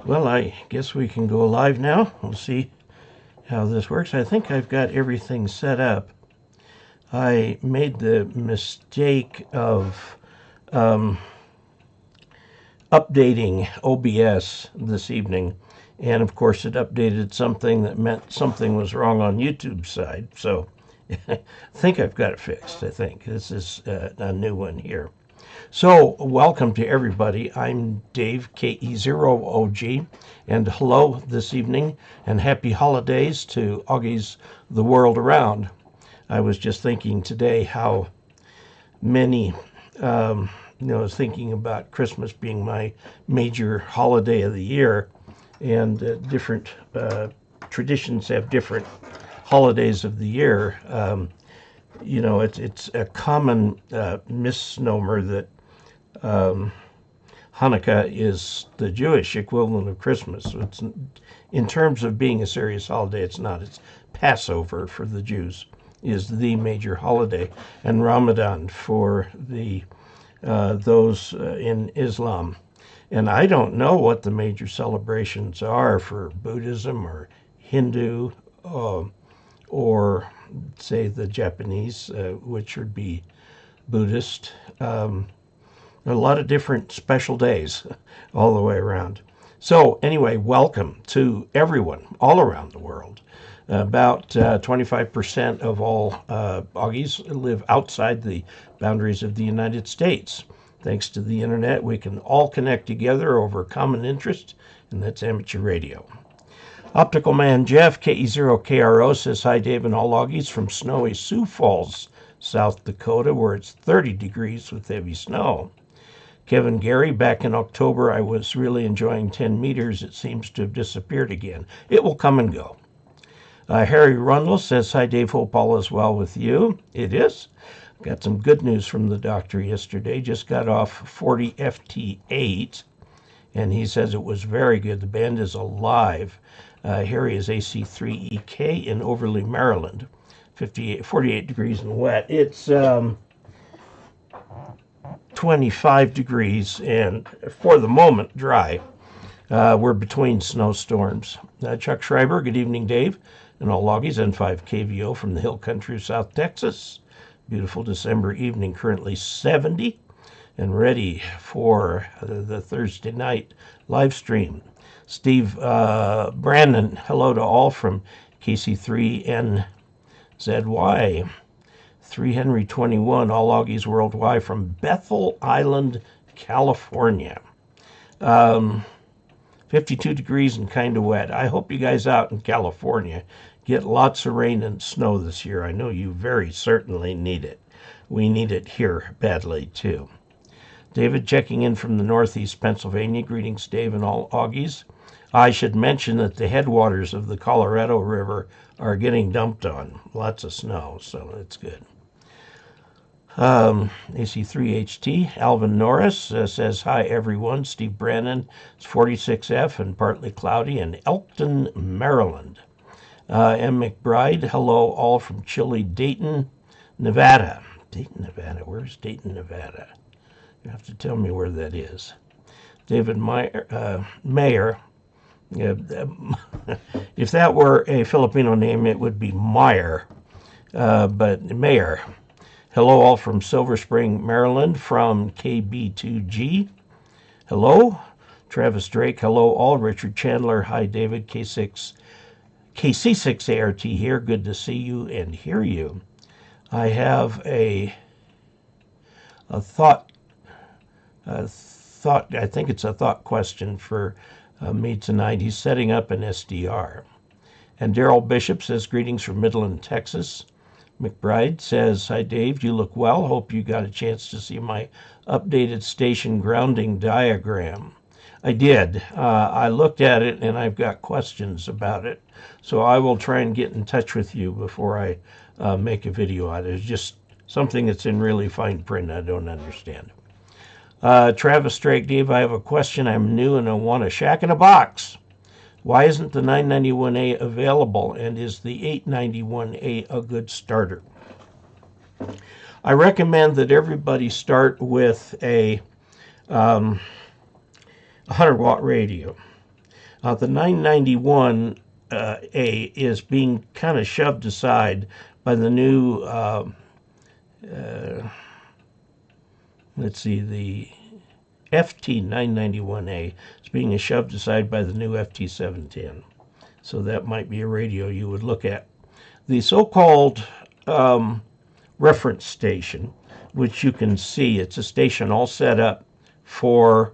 Well, I guess we can go live now. We'll see how this works. I think I've got everything set up. I made the mistake of updating OBS this evening, and of course it updated something that meant something was wrong on YouTube's side. So I think I've got it fixed. I think this is a new one here. So, welcome to everybody. I'm Dave, KE0OG, and hello this evening, and happy holidays to Augies the world around. I was just thinking today how many, I was thinking about Christmas being my major holiday of the year, and different traditions have different holidays of the year. It's a common misnomer that Hanukkah is the Jewish equivalent of Christmas. It's, in terms of being a serious holiday, it's not. It's Passover for the Jews is the major holiday, and Ramadan for the those in Islam. And I don't know what the major celebrations are for Buddhism or Hindu or say the Japanese, which would be Buddhist. A lot of different special days all the way around. So anyway, welcome to everyone all around the world. About 25% of all Augies live outside the boundaries of the United States. Thanks to the internet, we can all connect together over common interest, and that's amateur radio. Optical Man Jeff, KE0KRO, says hi, Dave, and all Augies from snowy Sioux Falls, South Dakota, where it's 30 degrees with heavy snow. Kevin Gary, back in October, I was really enjoying 10 meters. It seems to have disappeared again. It will come and go. Harry Rundle says, hi, Dave, hope all is well with you. It is. Got some good news from the doctor yesterday. Just got off 40 FT8, and he says it was very good. The band is alive. Harry is AC3EK in Overley, Maryland. 48 degrees and wet. It's 25 degrees and for the moment dry. We're between snowstorms. Chuck Schreiber, good evening, Dave, and all Augies, N5 KVO from the hill country of South Texas. Beautiful December evening, currently 70, and ready for the Thursday night live stream. Steve Brandon, hello to all from KC3NZY. 3 Henry 21, all Augies worldwide from Bethel Island, California. 52 degrees and kind of wet. I hope you guys out in California get lots of rain and snow this year. I know you very certainly need it. We need it here badly, too. David checking in from the Northeast Pennsylvania. Greetings, Dave, and all Augies. I should mention that the headwaters of the Colorado River are getting dumped on. Lots of snow, so that's good. AC3HT, Alvin Norris says, hi, everyone. Steve Brannon, it's 46F and partly cloudy in Elkton, Maryland. M. McBride, hello, all from chilly Dayton, Nevada. Dayton, Nevada. Where's Dayton, Nevada? You have to tell me where that is. David Mayer. If that were a Filipino name, it would be Meyer, but Mayer. Hello, all from Silver Spring, Maryland, from KB2G. Hello, Travis Drake. Hello, all. Richard Chandler. Hi, David. KC6ART here. Good to see you and hear you. I have a thought. I think it's a thought question for me tonight. He's setting up an SDR. And Daryl Bishop says, greetings from Midland, Texas. McBride says, hi, Dave, you look well. Hope you got a chance to see my updated station grounding diagram. I did. I looked at it, and I've got questions about it. So I will try and get in touch with you before I make a video out of it. It's just something that's in really fine print I don't understand. Travis Drake, Dave, I have a question. I'm new, and I want a shack in a box. Why isn't the 991A available, and is the 891A a good starter? I recommend that everybody start with a 100-watt radio. The 991A is being kind of shoved aside by the new, let's see, the FT991A is being shoved aside by the new FT710. So that might be a radio you would look at. The so-called reference station, which you can see, it's a station all set up for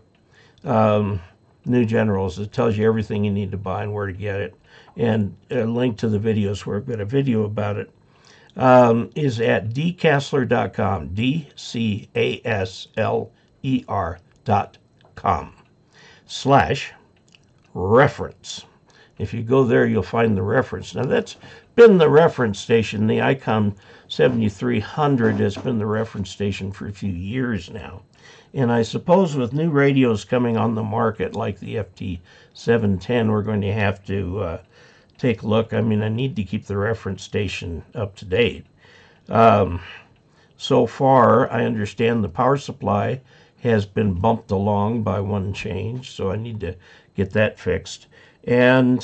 new generals. It tells you everything you need to buy and where to get it, and a link to the videos where I've got a video about it, is at dcasler.com, DCASLER.com/reference. If you go there, you'll find the reference. Now, that's been the reference station. The ICOM 7300 has been the reference station for a few years now. And I suppose with new radios coming on the market, like the FT710, we're going to have to take a look. I mean, I need to keep the reference station up to date. So far, I understand the power supply has been bumped along by one change, so I need to get that fixed. And,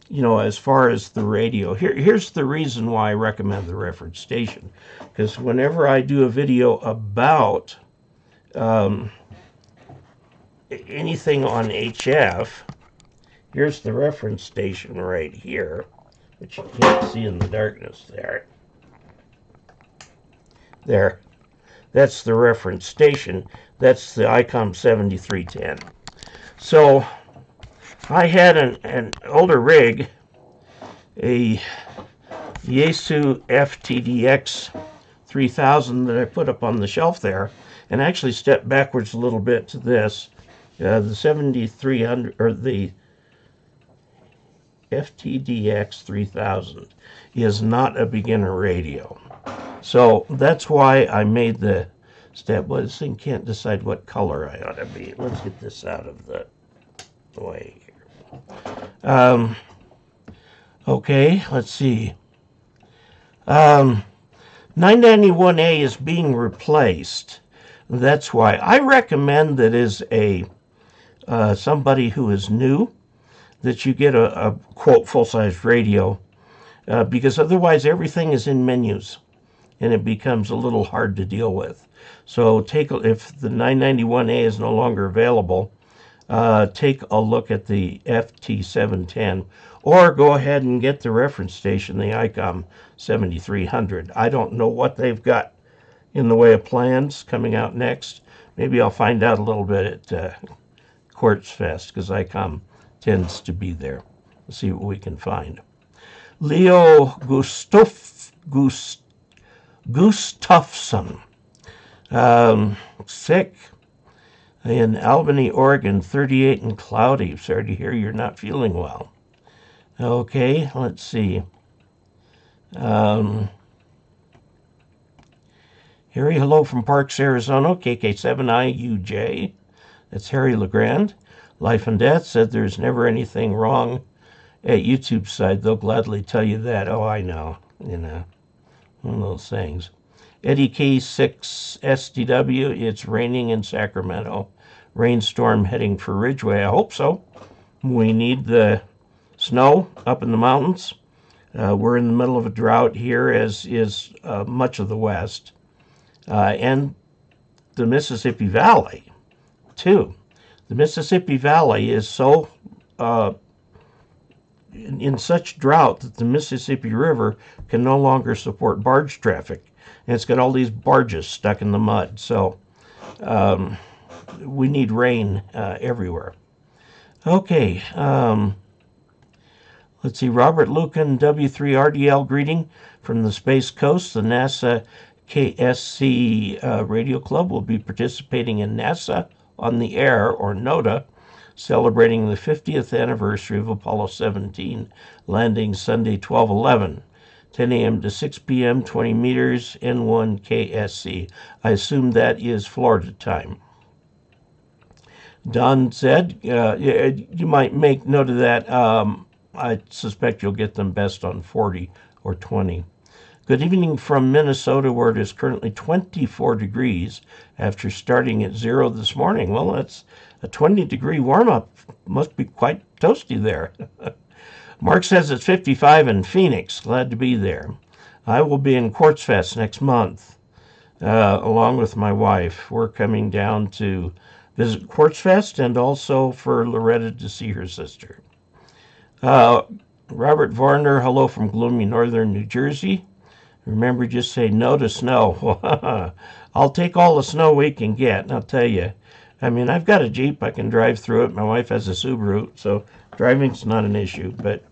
you know, as far as the radio, here's the reason why I recommend the reference station. Because whenever I do a video about anything on HF, here's the reference station right here, which you can't see in the darkness there. There. That's the reference station. That's the ICOM 7310. So I had an older rig, a Yaesu FTDX 3000 that I put up on the shelf there, and actually stepped backwards a little bit to this. The 7300, or the FTDX 3000 is not a beginner radio. So that's why I made the step. Well, this thing can't decide what color I ought to be. Let's get this out of the way here. Okay, let's see. 991A is being replaced. That's why I recommend that as a somebody who is new, that you get a quote full-size radio, because otherwise everything is in menus and it becomes a little hard to deal with. So if the 991A is no longer available, take a look at the FT710, or go ahead and get the reference station, the ICOM 7300. I don't know what they've got in the way of plans coming out next. Maybe I'll find out a little bit at Quartz Fest, because ICOM tends to be there. Let's see what we can find. Leo Gustafson, sick in Albany, Oregon, 38 and cloudy. Sorry to hear you're not feeling well. Okay, let's see. Harry, hello from Parks, Arizona, KK7IUJ. That's Harry LeGrand. Life and Death said there's never anything wrong at YouTube side. They'll gladly tell you that. Oh, I know. You know, one of those things. Eddie K6SDW, it's raining in Sacramento. Rainstorm heading for Ridgeway. I hope so. We need the snow up in the mountains. We're in the middle of a drought here, as is much of the West. And the Mississippi Valley, too. The Mississippi Valley is so in such drought that the Mississippi River can no longer support barge traffic. And it's got all these barges stuck in the mud. So we need rain everywhere. Okay. Let's see. Robert Lucan, W3RDL greeting from the Space Coast. The NASA KSC Radio Club will be participating in NASA on the Air, or NODA, celebrating the 50th anniversary of Apollo 17, landing Sunday, 12/11. 10 a.m. to 6 p.m., 20 meters, N1 KSC. I assume that is Florida time. Don said, you might make note of that. I suspect you'll get them best on 40 or 20. Good evening from Minnesota, where it is currently 24 degrees after starting at 0 this morning. Well, that's a 20-degree warm-up. Must be quite toasty there. Mark says it's 55 in Phoenix. Glad to be there. I will be in Quartz Fest next month, along with my wife. We're coming down to visit Quartz Fest and also for Loretta to see her sister. Robert Varner, hello from gloomy northern New Jersey. Remember, just say no to snow. I'll take all the snow we can get, and I'll tell you, I mean, I've got a Jeep. I can drive through it. My wife has a Subaru, so driving's not an issue. But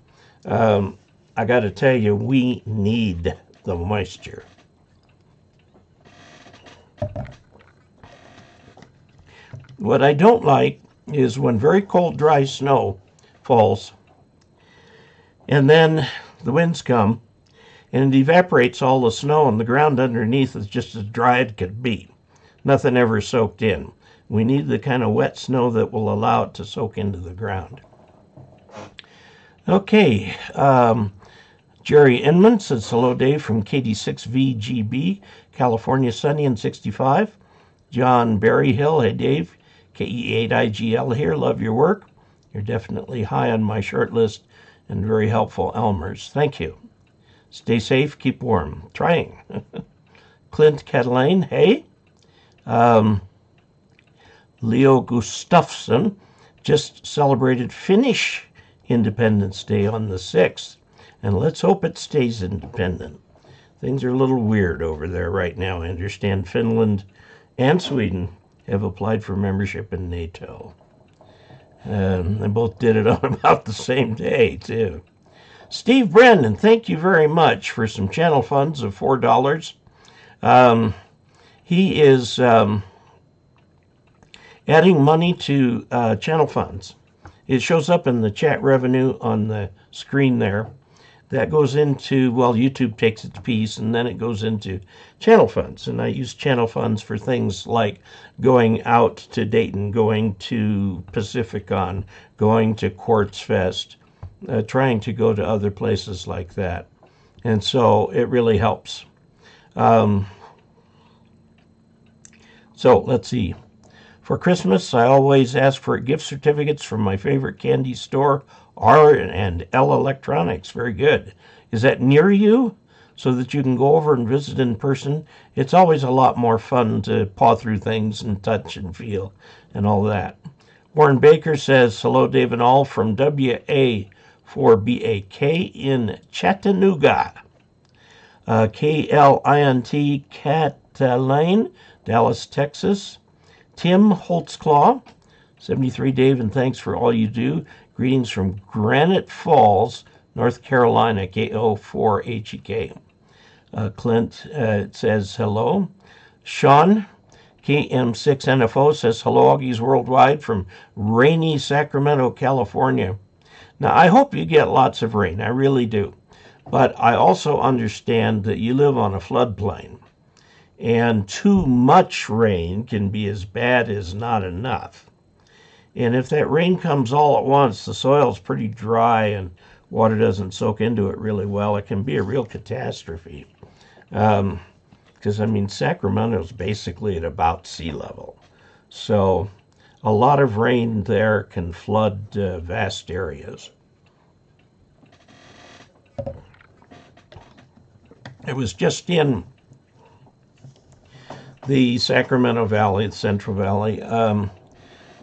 I got to tell you, we need the moisture. What I don't like is when very cold, dry snow falls, and then the winds come, and it evaporates all the snow, and the ground underneath is just as dry as it could be. Nothing ever soaked in. We need the kind of wet snow that will allow it to soak into the ground. Okay, Jerry Inman says, hello, Dave, from KD6VGB, California, sunny and 65. John Berryhill, hey, Dave, KE0OG here, love your work. You're definitely high on my short list and very helpful, Elmers. Thank you. Stay safe, keep warm. Trying. Clint Catalane, hey. Leo Gustafsson just celebrated Finnish Independence Day on the 6th, and let's hope it stays independent. Things are a little weird over there right now. I understand Finland and Sweden have applied for membership in NATO. They both did it on about the same day, too. Steve Brennan, thank you very much for some channel funds of $4. He is adding money to channel funds. It shows up in the chat revenue on the screen there. That goes into, well, YouTube takes its piece, and then it goes into channel funds. And I use channel funds for things like going out to Dayton, going to Pacificon, going to Quartz Fest, trying to go to other places like that. And so it really helps. So let's see. For Christmas, I always ask for gift certificates from my favorite candy store, R&L Electronics. Very good. Is that near you so that you can go over and visit in person? It's always a lot more fun to paw through things and touch and feel and all that. Warren Baker says, hello, Dave and all, from WA4BAK in Chattanooga. KLINT Catalane, Dallas, Texas. Tim Holtzclaw, 73, Dave, and thanks for all you do. Greetings from Granite Falls, North Carolina, KO4HEK. Clint says hello. Sean, KM6NFO, says hello, Augies Worldwide from rainy Sacramento, California. Now, I hope you get lots of rain. I really do. But I also understand that you live on a floodplain. And too much rain can be as bad as not enough. And if that rain comes all at once, the soil's pretty dry and water doesn't soak into it really well, it can be a real catastrophe. Because, I mean, Sacramento's basically at about sea level. So a lot of rain there can flood vast areas. It was just in the Sacramento Valley, the Central Valley,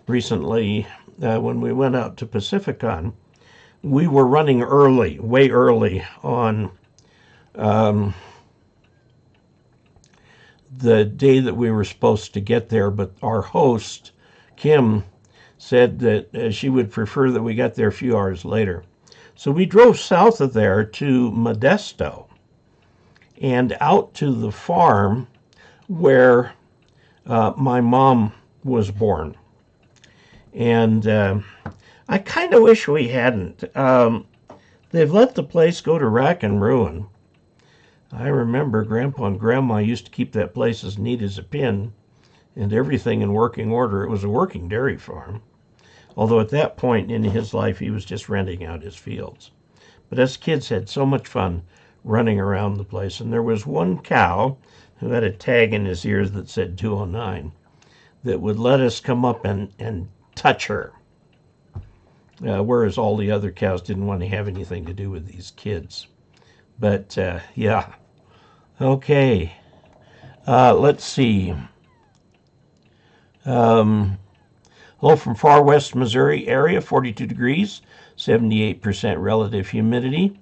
recently when we went out to Pacificon. We were running early, way early on the day that we were supposed to get there, but our host, Kim, said that she would prefer that we got there a few hours later. So we drove south of there to Modesto and out to the farm where my mom was born. And I kind of wish we hadn't. They've let the place go to rack and ruin. I remember Grandpa and Grandma used to keep that place as neat as a pin and everything in working order. It was a working dairy farm. Although at that point in his life, he was just renting out his fields. But us kids had so much fun running around the place. And there was one cow who had a tag in his ears that said 209 that would let us come up and touch her. Whereas all the other cows didn't want to have anything to do with these kids. But, yeah. Okay. Let's see. Hello from far west Missouri area, 42 degrees, 78% relative humidity.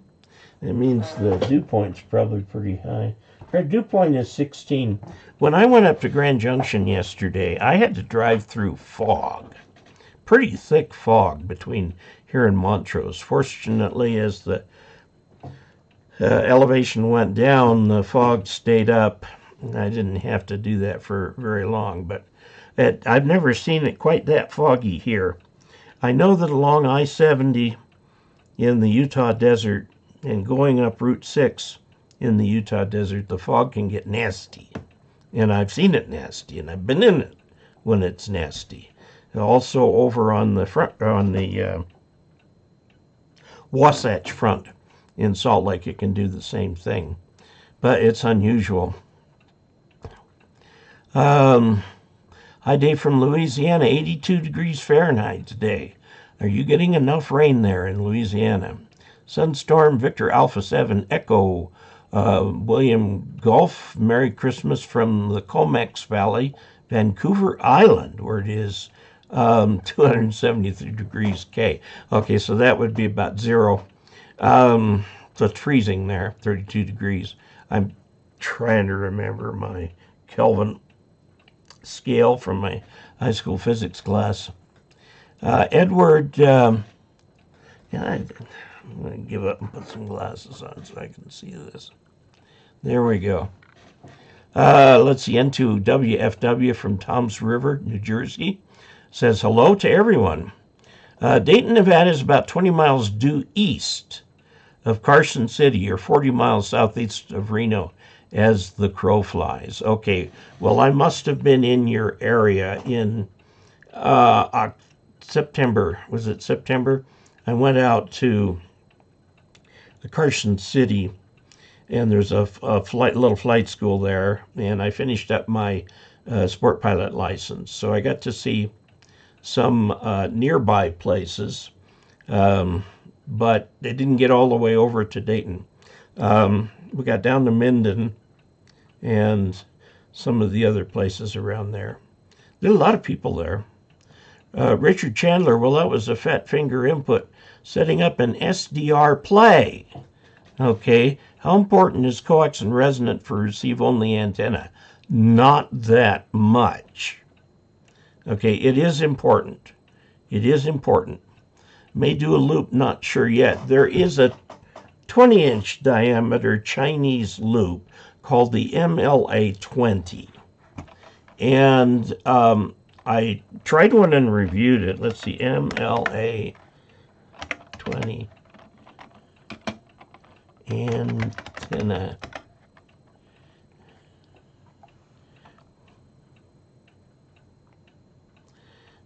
That means the dew point's probably pretty high. Our dew point is 16. When I went up to Grand Junction yesterday, I had to drive through fog. Pretty thick fog between here and Montrose. Fortunately, as the elevation went down, the fog stayed up. I didn't have to do that for very long, but I've never seen it quite that foggy here. I know that along I-70 in the Utah desert and going up Route 6 in the Utah desert, the fog can get nasty. And I've seen it nasty, and I've been in it when it's nasty. Also over on the front, on the Wasatch Front in Salt Lake, it can do the same thing. But it's unusual. Hi, Dave from Louisiana, 82 degrees Fahrenheit today. Are you getting enough rain there in Louisiana? Sunstorm, Victor Alpha 7, Echo, William Gulf, Merry Christmas from the Comex Valley, Vancouver Island, where it is 273 degrees K. Okay, so that would be about zero. So it's freezing there, 32 degrees. I'm trying to remember my Kelvin scale from my high school physics class. Edward, I'm going to give up and put some glasses on so I can see this. There we go. Let's see, N2WFW from Toms River, New Jersey, says hello to everyone. Dayton, Nevada is about 20 miles due east of Carson City, or 40 miles southeast of Reno, as the crow flies. Okay, well, I must have been in your area in September. Was it September? I went out to Carson City, and there's a little flight school there, and I finished up my sport pilot license. So I got to see some nearby places, but they didn't get all the way over to Dayton. We got down to Minden and some of the other places around there. There are a lot of people there. Richard Chandler, well, that was a fat finger input. Setting up an SDR play. Okay, how important is coax and resonant for receive-only antenna? Not that much. Okay, it is important. It is important. May do a loop, not sure yet. There is a 20-inch diameter Chinese loop called the MLA-20. And I tried one and reviewed it. Let's see, MLA-20 antenna.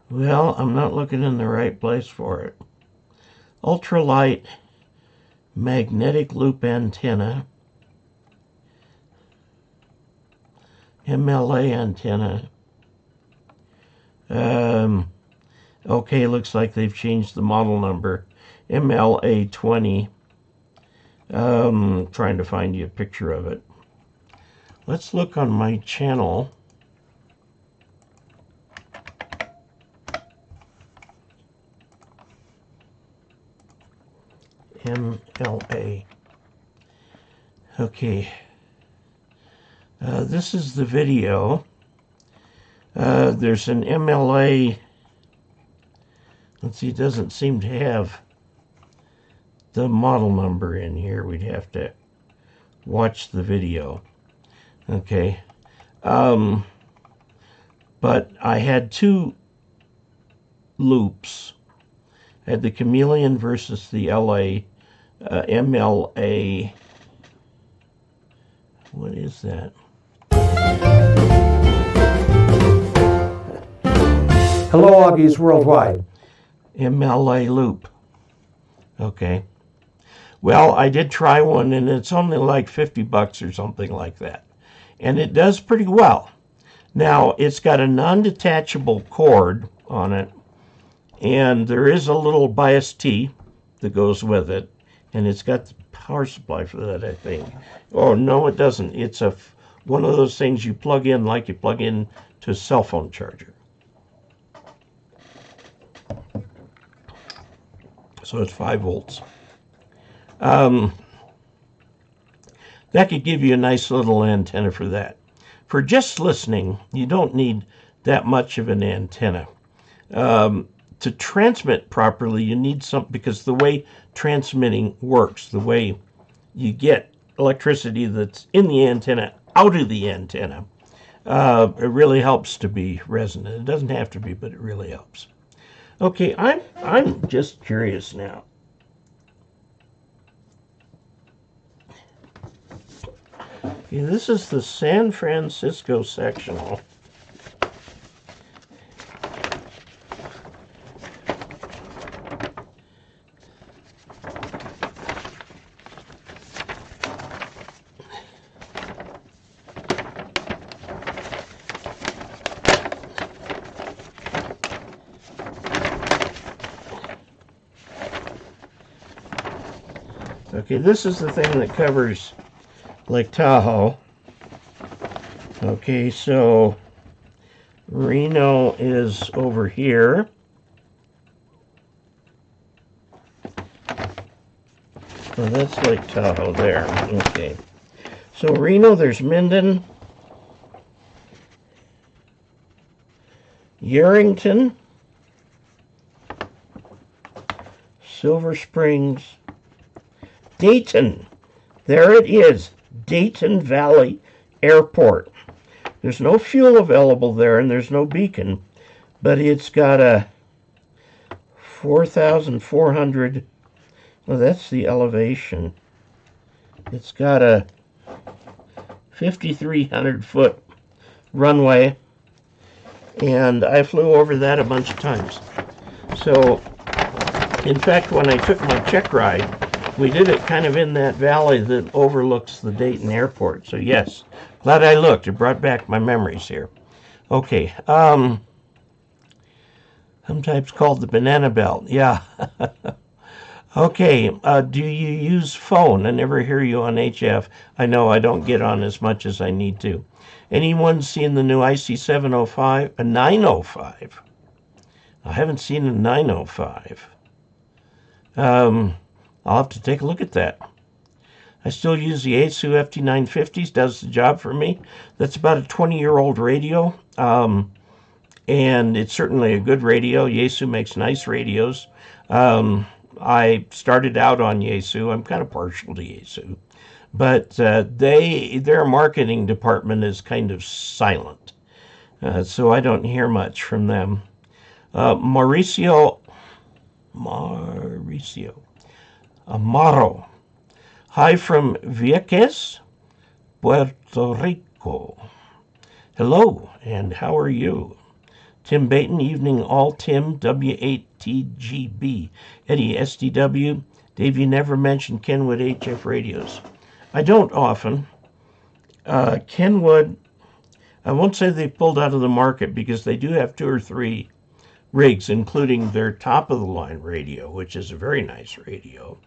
Well, I'm not looking in the right place for it. Ultralight magnetic loop antenna. MLA antenna. Okay, looks like they've changed the model number. MLA-20. Trying to find you a picture of it. Let's look on my channel. MLA. Okay. This is the video. There's an MLA. Let's see, it doesn't seem to have the model number in here. We'd have to watch the video. Okay. But I had two loops. I had the Chameleon versus the MLA. What is that? Hello, Augies Worldwide. MLA loop. Okay. Well, I did try one, and it's only like 50 bucks or something like that. And it does pretty well. Now, it's got a non-detachable cord on it, and there is a little bias T that goes with it, and it's got the power supply for that, I think. Oh, no, it doesn't. It's one of those things you plug in like you plug in to a cell phone charger. So it's 5 volts. That could give you a nice little antenna for that. For just listening, you don't need that much of an antenna. To transmit properly, you need something, because the way transmitting works, the way you get electricity that's in the antenna out of the antenna, it really helps to be resonant. It doesn't have to be, but it really helps. Okay, I'm just curious now. Okay, this is the San Francisco sectional. Okay, this is the thing that covers Lake Tahoe. Okay, so Reno is over here. Oh, that's Lake Tahoe there. Okay. So Reno, there's Minden, Yerington, Silver Springs, Dayton. There it is, Dayton Valley Airport. There's no fuel available there, and there's no beacon, but it's got a 4,400, well, that's the elevation. It's got a 5,300-foot runway, and I flew over that a bunch of times. So, in fact, when I took my check ride, we did it kind of in that valley that overlooks the Dayton airport. So yes, glad I looked. It brought back my memories here. Okay, sometimes called the banana belt. Yeah. Okay, do you use phone? I never hear you on HF. I know I don't get on as much as I need to. Anyone seen the new IC705? A 905? I haven't seen a 905. I'll have to take a look at that. I still use the Yaesu FT950s, does the job for me. That's about a 20-year-old radio, and it's certainly a good radio. Yaesu makes nice radios. I started out on Yaesu. I'm kind of partial to Yaesu, but their marketing department is kind of silent, so I don't hear much from them. Mauricio Amaro. Hi from Vieques, Puerto Rico. Hello, and how are you? Tim Baton, evening all. Tim, W8TGB. Eddie, SDW. Dave, you never mentioned Kenwood HF radios. I don't often. Kenwood, I won't say they pulled out of the market, because they do have 2 or 3 rigs, including their top-of-the-line radio, which is a very nice radio.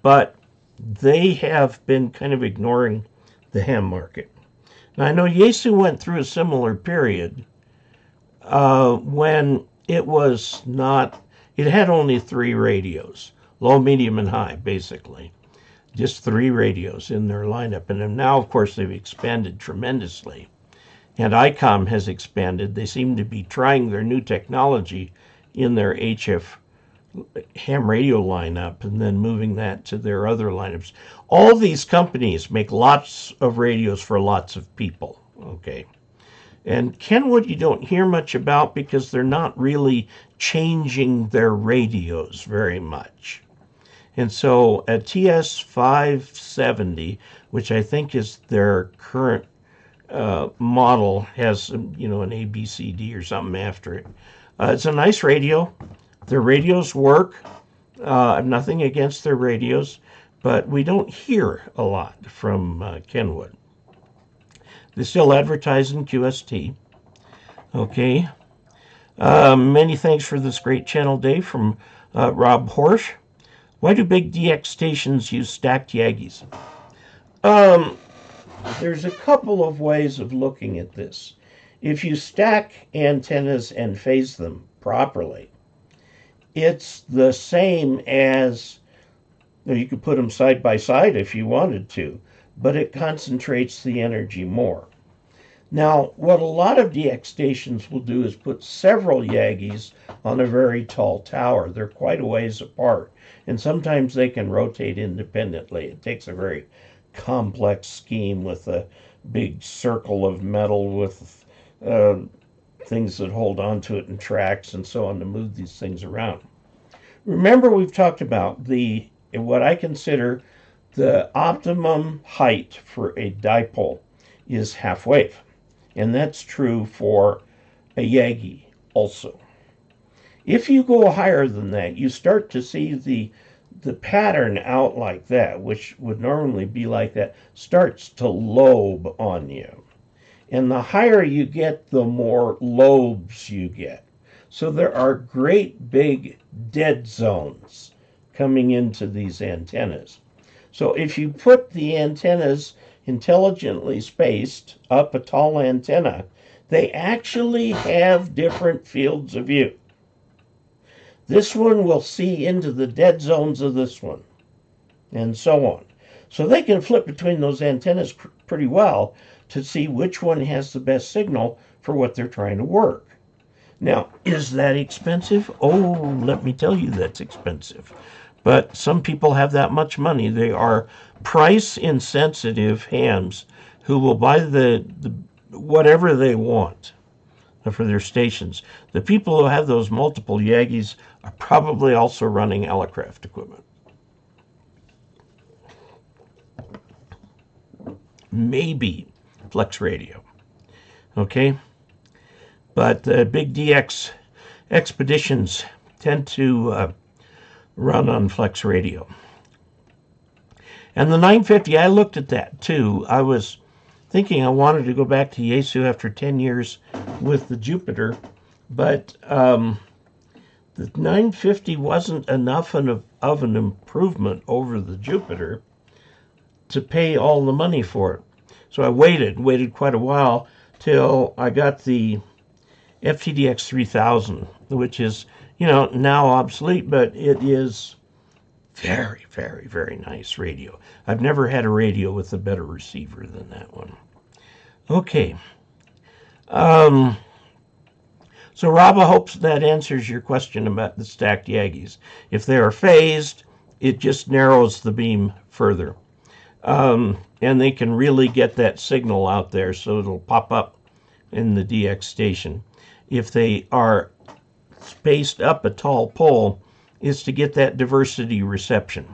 But they have been kind of ignoring the ham market. Now, I know Yaesu went through a similar period when it was not, it had only 3 radios, low, medium, and high, basically. Just 3 radios in their lineup. And now, of course, they've expanded tremendously. And ICOM has expanded. They seem to be trying their new technology in their HF ham radio lineup and then moving that to their other lineups. All these companies make lots of radios for lots of people, okay? And Kenwood you don't hear much about, because they're not really changing their radios very much. And so a TS570, which I think is their current model, has, you know, an ABCD or something after it. It's a nice radio. Their radios work. I have nothing against their radios, but we don't hear a lot from Kenwood. They still advertise in QST. Okay. Many thanks for this great channel, Dave, from Rob Horsch. Why do big DX stations use stacked Yagis? There's a couple of ways of looking at this. If you stack antennas and phase them properly, it's the same as, you could put them side by side if you wanted to, but it concentrates the energy more. Now, what a lot of DX stations will do is put several Yagis on a very tall tower. They're quite a ways apart, and sometimes they can rotate independently. It takes a very complex scheme with a big circle of metal with things that hold onto it and tracks and so on to move these things around. Remember, we've talked about what I consider the optimum height for a dipole is half wave, and that's true for a Yagi also. If you go higher than that, you start to see the pattern out like that, which would normally be like that, starts to lobe on you. And the higher you get, the more lobes you get. So there are great big dead zones coming into these antennas. So if you put the antennas intelligently spaced up a tall antenna, they actually have different fields of view. This one will see into the dead zones of this one, and so on. So they can flip between those antennas pretty well to see which one has the best signal for what they're trying to work. Now, is that expensive? Oh, let me tell you, that's expensive. But some people have that much money. They are price-insensitive hams who will buy the whatever they want for their stations. The people who have those multiple Yagis are probably also running Elecraft equipment. Maybe Flex Radio. Okay? But big DX expeditions tend to run on Flex Radio. And the 950, I looked at that too. I was thinking I wanted to go back to Yaesu after 10 years with the Jupiter, but the 950 wasn't enough of an improvement over the Jupiter to pay all the money for it. So I waited quite a while till I got the FTDX 3000, which is, now obsolete, but it is very, very, very nice radio. I've never had a radio with a better receiver than that one. Okay. So Rob, I hope that answers your question about the stacked Yagis. If they are phased, it just narrows the beam further. And they can really get that signal out there so it'll pop up in the DX station. If they are spaced up a tall pole, is to get that diversity reception.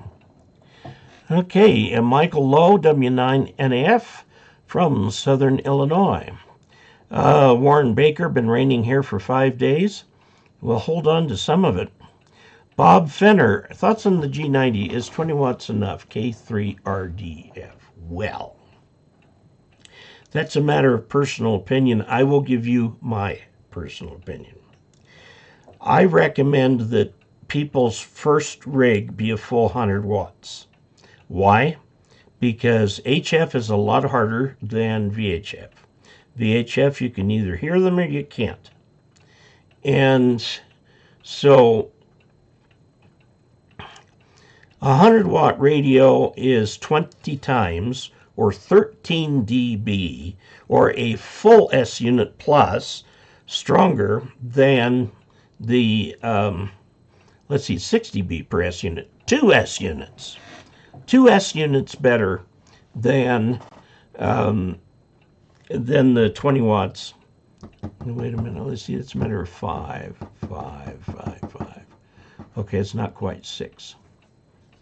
Okay, and Michael Lowe, W9NAF from Southern Illinois. Warren Baker, been raining here for 5 days. We'll hold on to some of it. Bob Fenner, thoughts on the G90, is 20 watts enough? K3RDF. Well, that's a matter of personal opinion. I will give you my personal opinion. I recommend that people's first rig be a full 100 watts. Why? Because HF is a lot harder than VHF. VHF, you can either hear them or you can't. And so a 100-watt radio is 20 times, or 13 dB, or a full S unit plus, stronger than the, 6 dB per S unit. 2 S units. 2 S units better than the 20 watts. Wait a minute, let's see, it's a matter of 5. Okay, it's not quite 6.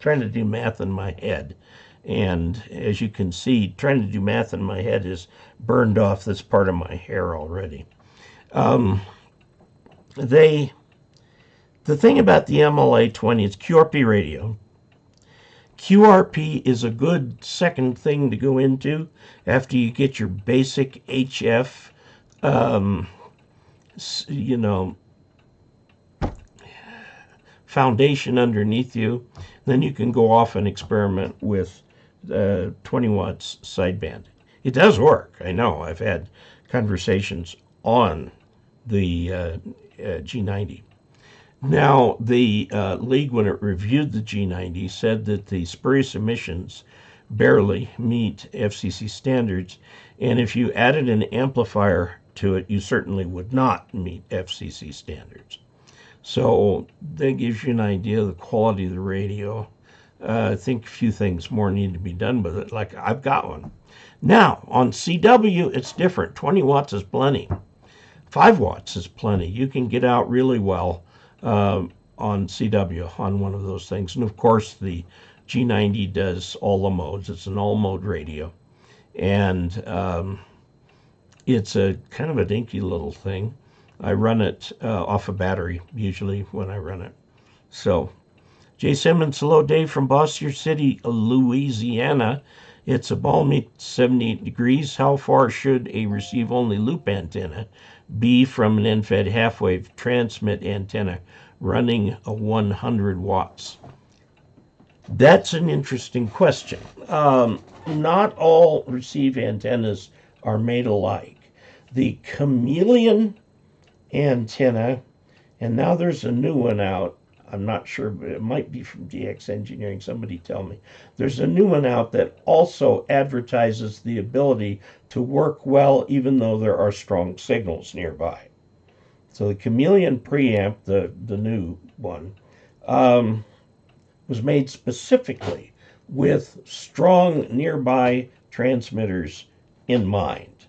Trying to do math in my head, and as you can see, trying to do math in my head is burned off this part of my hair already. The thing about the MLA-20 is QRP radio. QRP is a good second thing to go into after you get your basic HF, you know, foundation underneath you. Then you can go off and experiment with 20 watts sideband. It does work. I know. I've had conversations on the G90. Now, the league, when it reviewed the G90, said that the spurious emissions barely meet FCC standards, and if you added an amplifier to it, you certainly would not meet FCC standards. So that gives you an idea of the quality of the radio. I think a few things more need to be done with it, like I've got one. Now, on CW, it's different. 20 watts is plenty. 5 watts is plenty. You can get out really well on CW on one of those things. And of course, the G90 does all the modes. It's an all-mode radio. And it's a kind of a dinky little thing. I run it off a battery, usually, when I run it. So, Jay Simmons, hello, Dave from Bossier City, Louisiana. It's a balmy 78 degrees. How far should a receive-only loop antenna be from an end-fed half-wave transmit antenna running a 100 watts? That's an interesting question. Not all receive antennas are made alike. The chameleon antenna, and now there's a new one out. I'm not sure, but it might be from DX Engineering. Somebody tell me. There's a new one out that also advertises the ability to work well even though there are strong signals nearby. So the Chameleon preamp, the new one, was made specifically with strong nearby transmitters in mind.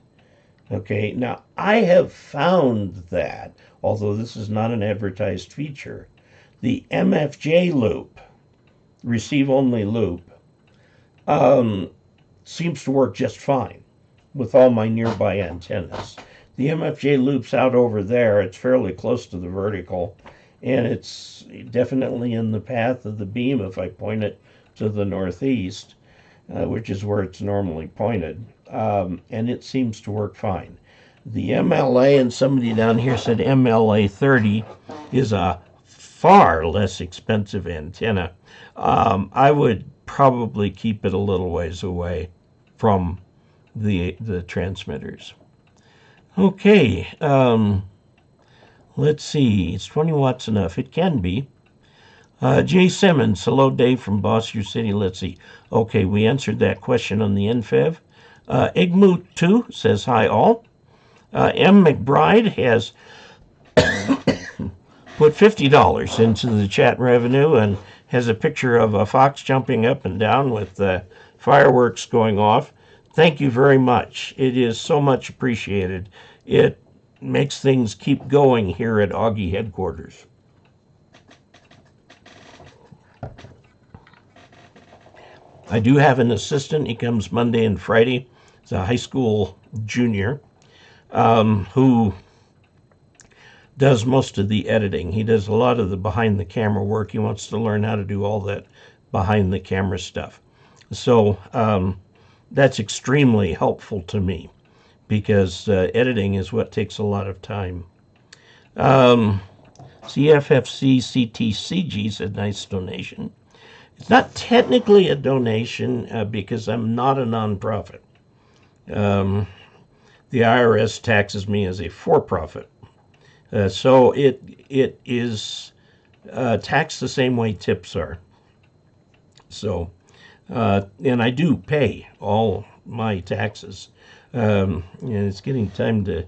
Okay, now I have found that, although this is not an advertised feature, the MFJ loop, receive-only loop, seems to work just fine with all my nearby antennas. The MFJ loop's out over there. It's fairly close to the vertical, and it's definitely in the path of the beam if I point it to the northeast, which is where it's normally pointed, and it seems to work fine. The MLA, and somebody down here said MLA 30, is a far less expensive antenna. I would probably keep it a little ways away from the transmitters. Okay, let's see. Is 20 watts enough? It can be. Jay Simmons, hello, Dave from Bossier City. Let's see. Okay, we answered that question on the NFEV. Igmoot2 says hi all. M. McBride has put $50 into the chat revenue and has a picture of a fox jumping up and down with fireworks going off. Thank you very much. It is so much appreciated. It makes things keep going here at Augie headquarters. I do have an assistant. He comes Monday and Friday. He's a high school junior who does most of the editing. He does a lot of the behind-the-camera work. He wants to learn how to do all that behind-the-camera stuff. So that's extremely helpful to me because editing is what takes a lot of time. CFFC CTCG said, nice donation. It's not technically a donation because I'm not a nonprofit. The IRS taxes me as a for-profit. So it is taxed the same way tips are. So, and I do pay all my taxes. And it's getting time to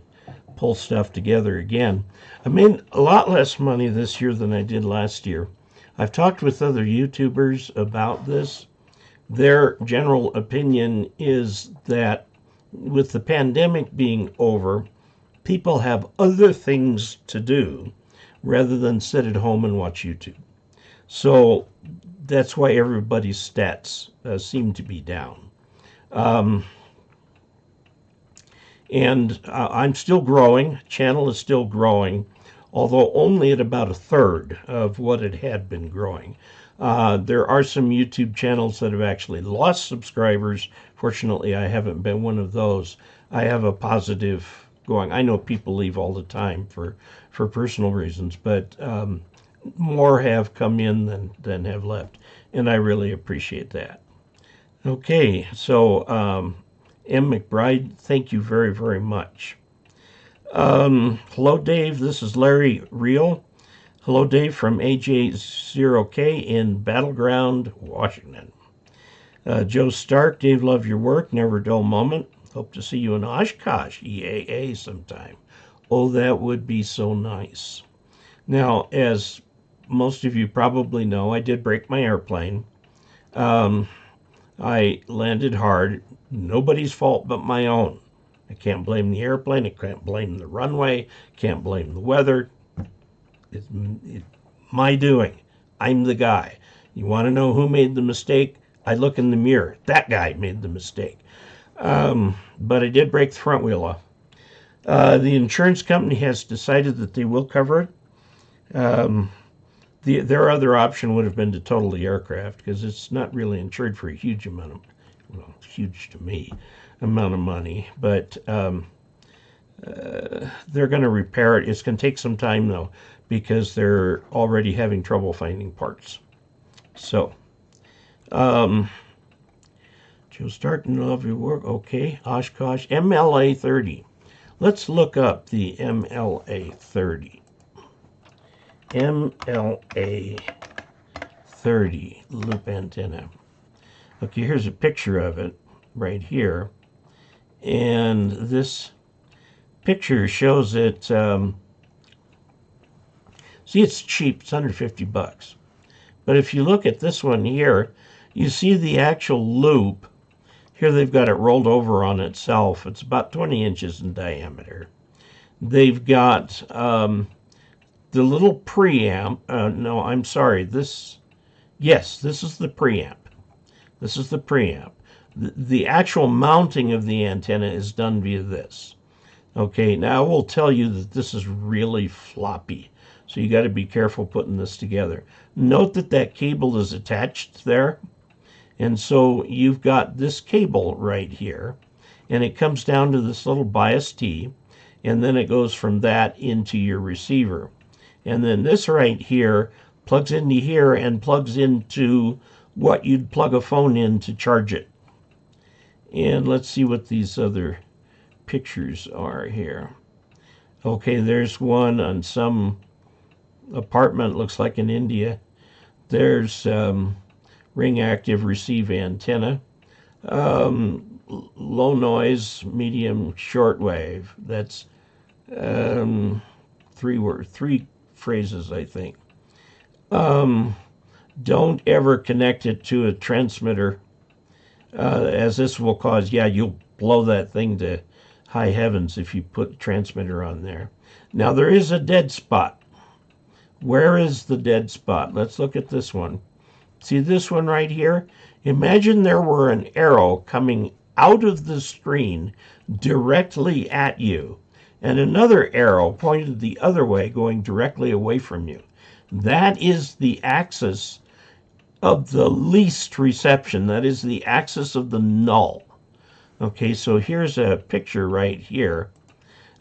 pull stuff together again. I made a lot less money this year than I did last year. I've talked with other YouTubers about this. Their general opinion is that with the pandemic being over, people have other things to do rather than sit at home and watch YouTube. So that's why everybody's stats seem to be down. And I'm still growing. Channel is still growing. although only at about a third of what it had been growing. There are some YouTube channels that have actually lost subscribers. Fortunately, I haven't been one of those. I have a positive going. I know people leave all the time for personal reasons, but more have come in than have left, and I really appreciate that. Okay, so M. McBride, thank you very, very much. Hello, Dave. This is Larry Reel. Hello, Dave, from AJ0K in Battleground, Washington. Joe Stark, Dave, love your work. Never a dull moment. Hope to see you in Oshkosh, EAA, sometime. Oh, that would be so nice. Now, as most of you probably know, I did break my airplane. I landed hard. Nobody's fault but my own. I can't blame the airplane. I can't blame the runway. Can't blame the weather. It's my doing. I'm the guy. You want to know who made the mistake? I look in the mirror. That guy made the mistake. But I did break the front wheel off. The insurance company has decided that they will cover it. Their other option would have been to total the aircraft, because it's not really insured for a huge amount of, well, huge to me, amount of money. But they're going to repair it. It's going to take some time, though, because they're already having trouble finding parts. So, Joe Stark, love your work. Okay, Oshkosh, MLA 30. Let's look up the MLA 30. MLA 30 loop antenna. Okay, here's a picture of it right here. And this picture shows it. See, it's cheap. It's under 50 bucks. But if you look at this one here, you see the actual loop. Here they've got it rolled over on itself. It's about 20 inches in diameter. They've got the little preamp. No, I'm sorry. Yes, this is the preamp. This is the preamp. The actual mounting of the antenna is done via this. Okay, now I will tell you that this is really floppy. So you got to be careful putting this together. Note that that cable is attached there. And so you've got this cable right here. And it comes down to this little bias T. And then it goes from that into your receiver. And then this right here plugs into here and plugs into what you'd plug a phone in to charge it. And let's see what these other pictures are here. Okay, there's one on some apartment, looks like in India. There's ring active receive antenna. Low noise, medium shortwave. That's three phrases, I think. Don't ever connect it to a transmitter, as this will cause, you'll blow that thing to high heavens if you put a transmitter on there. Now there is a dead spot. Where is the dead spot? Let's look at this one. See this one right here? Imagine there were an arrow coming out of the screen directly at you, and another arrow pointed the other way going directly away from you. That is the axis of the least reception. That is the axis of the null. Okay, so here's a picture right here.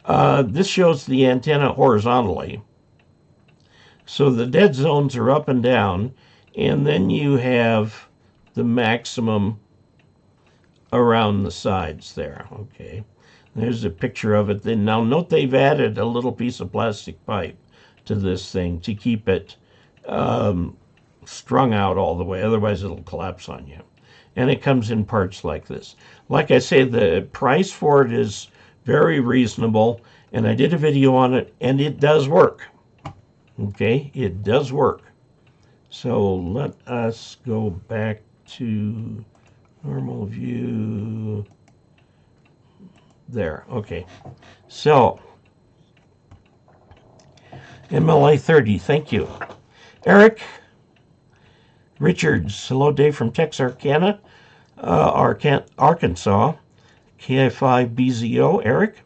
This shows the antenna horizontally. So the dead zones are up and down, and then you have the maximum around the sides there. Okay, there's a picture of it. Then now note they've added a little piece of plastic pipe to this thing to keep it strung out all the way, otherwise it'll collapse on you. And it comes in parts like this. Like I say, the price for it is very reasonable, and I did a video on it, and it does work. Okay, it does work. So let us go back to normal view. There, okay. So, MLA 30, thank you. Eric Richards, hello, Dave from Texarkana, Arkansas. KI5BZO, Eric.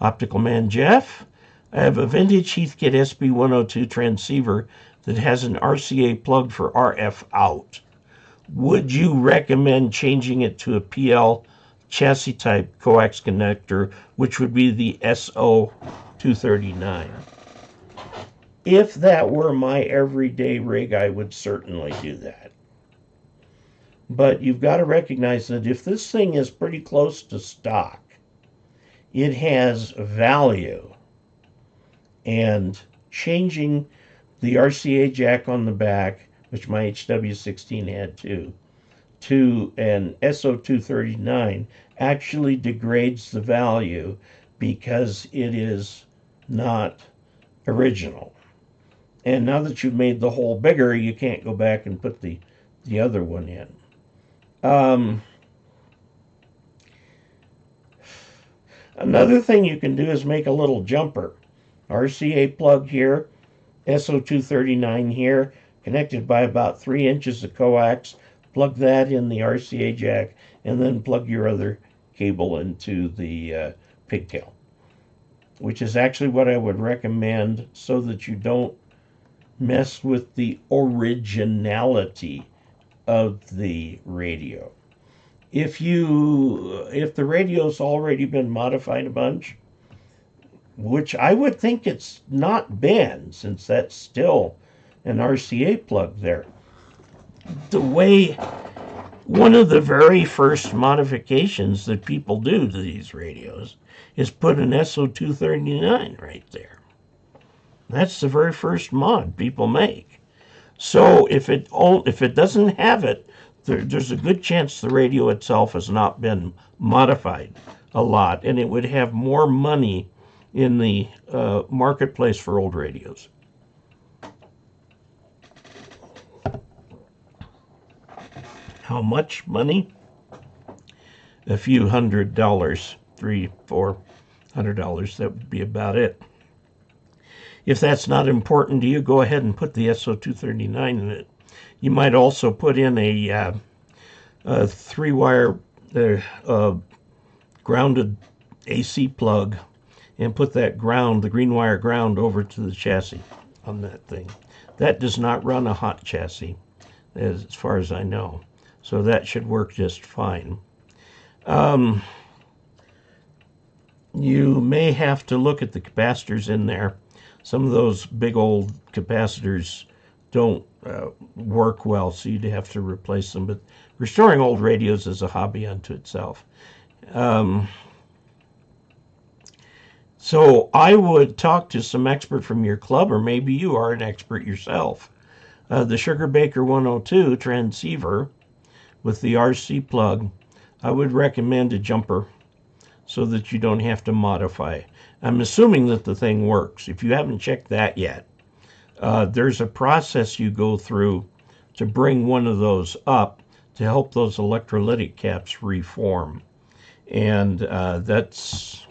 Optical Man Jeff. I have a vintage Heathkit SB102 transceiver that has an RCA plug for RF out. Would you recommend changing it to a PL chassis type coax connector, which would be the SO239? If that were my everyday rig, I would certainly do that. But you've got to recognize that if this thing is pretty close to stock, it has value. And changing the RCA jack on the back, which my HW16 had too, to an SO239 actually degrades the value because it is not original. And now that you've made the hole bigger, you can't go back and put the other one in. Another thing you can do is make a little jumper. RCA plug here, SO239 here, connected by about 3 inches of coax. Plug that in the RCA jack, and then plug your other cable into the pigtail, which is actually what I would recommend so that you don't mess with the originality of the radio. If the radio's already been modified a bunch, which I would think it's not been, since that's still an RCA plug there. One of the very first modifications that people do to these radios is put an SO239 right there. That's the very first mod people make. So if it doesn't have it, there's a good chance the radio itself has not been modified a lot, and it would have more money in the marketplace for old radios. How much money? A few $100, $300-400. That would be about it. If that's not important to you, go ahead and put the SO239 in it. You might also put in a 3-wire grounded AC plug and put that the green wire ground over to the chassis on that thing. That does not run a hot chassis, as far as I know. So that should work just fine. You may have to look at the capacitors in there. Some of those big old capacitors don't work well, so you'd have to replace them. But restoring old radios is a hobby unto itself. So I would talk to some expert from your club, or maybe you are an expert yourself. The Sugar Baker 102 transceiver with the RC plug, I would recommend a jumper so that you don't have to modify. I'm assuming that the thing works. If you haven't checked that yet, there's a process you go through to bring one of those up to help those electrolytic caps reform. And that's,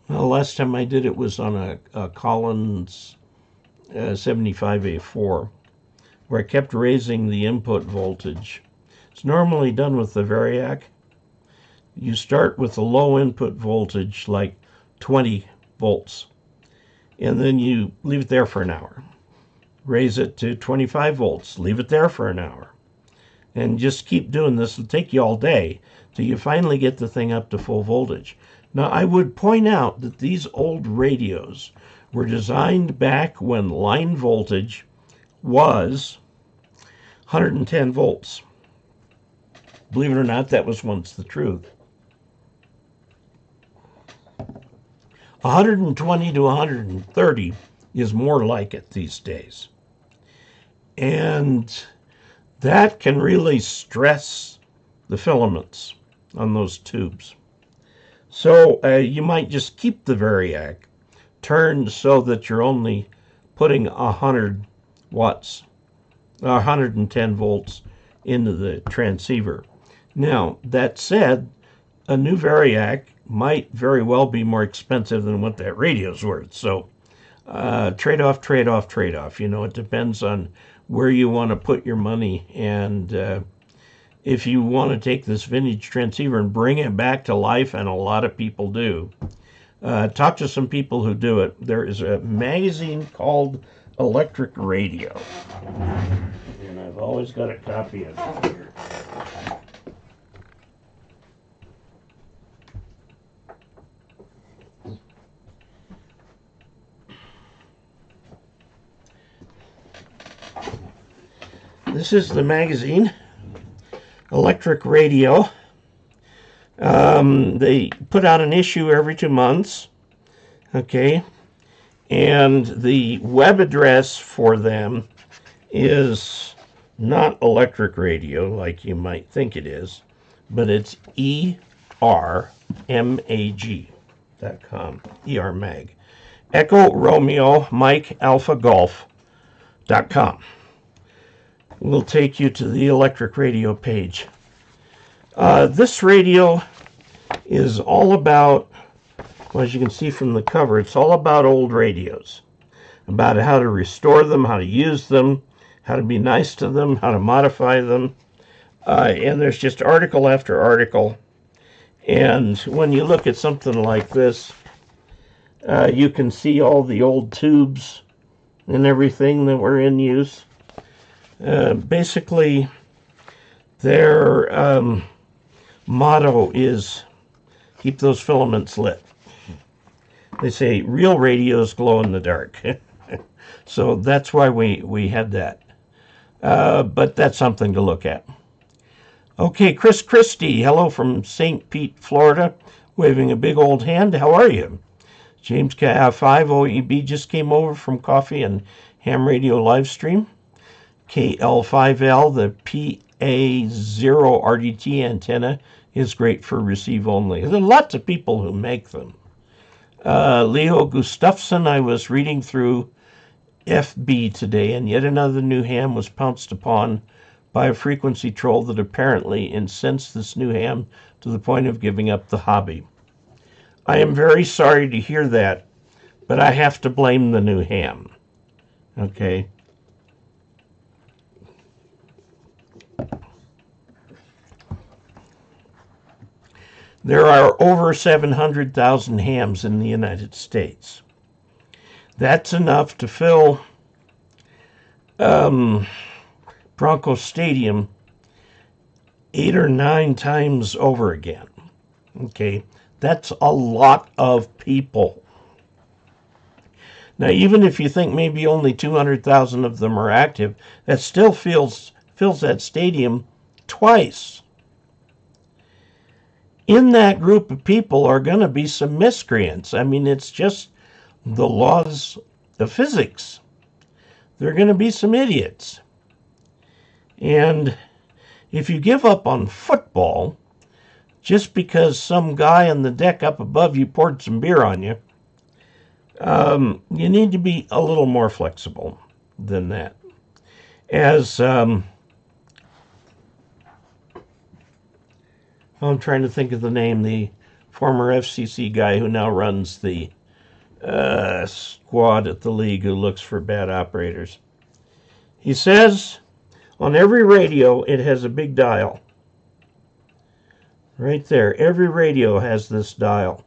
well, last time I did it was on a Collins 75A4, where I kept raising the input voltage. It's normally done with the Variac. You start with a low input voltage, like 20 volts, and then you leave it there for an hour. Raise it to 25 volts, leave it there for an hour. And just keep doing this. It'll take you all day till you finally get the thing up to full voltage. Now, I would point out that these old radios were designed back when line voltage was 110 volts. Believe it or not, that was once the truth. 120 to 130 is more like it these days. And that can really stress the filaments on those tubes. So you might just keep the Variac turned so that you're only putting 100 watts, 110 volts into the transceiver. Now, that said, a new Variac might very well be more expensive than what that radio's worth. So trade-off, trade-off, trade-off. You know, it depends on where you want to put your money. And if you want to take this vintage transceiver and bring it back to life, and a lot of people do, Talk to some people who do it. There is a magazine called Electric Radio, and I've always got a copy of it here. This is the magazine, Electric Radio. They put out an issue every 2 months, okay, and the web address for them is not Electric Radio like you might think it is, but it's ermag.com, ermag. Echo Romeo Mike Alpha Golf.com will take you to the Electric Radio page. This radio is all about, well, as you can see from the cover, it's all about old radios, about how to restore them, how to use them, how to be nice to them, how to modify them, and there's just article after article. And when you look at something like this, you can see all the old tubes and everything that were in use. Basically, their motto is keep those filaments lit. They say real radios glow in the dark. So that's why we had that. But that's something to look at. Okay, Chris Christie, hello from St. Pete, Florida, waving a big old hand. How are you? James K5OEB just came over from Coffee and Ham Radio live stream. KL5L, the PA0RDT antenna, is great for receive only. There are lots of people who make them. Leo Gustafsson, I was reading through FB today, and yet another new ham was pounced upon by a frequency troll that apparently incensed this new ham to the point of giving up the hobby. I am very sorry to hear that, but I have to blame the new ham. Okay? There are over 700,000 hams in the United States. That's enough to fill Bronco Stadium 8 or 9 times over again. Okay, that's a lot of people. Now, even if you think maybe only 200,000 of them are active, that still fills that stadium twice. In that group of people are going to be some miscreants. I mean, it's just the laws of physics. There are going to be some idiots. And if you give up on football just because some guy on the deck up above you poured some beer on you, you need to be a little more flexible than that. As I'm trying to think of the name, the former FCC guy who now runs the squad at the league who looks for bad operators. He says on every radio it has a big dial. Right there, every radio has this dial.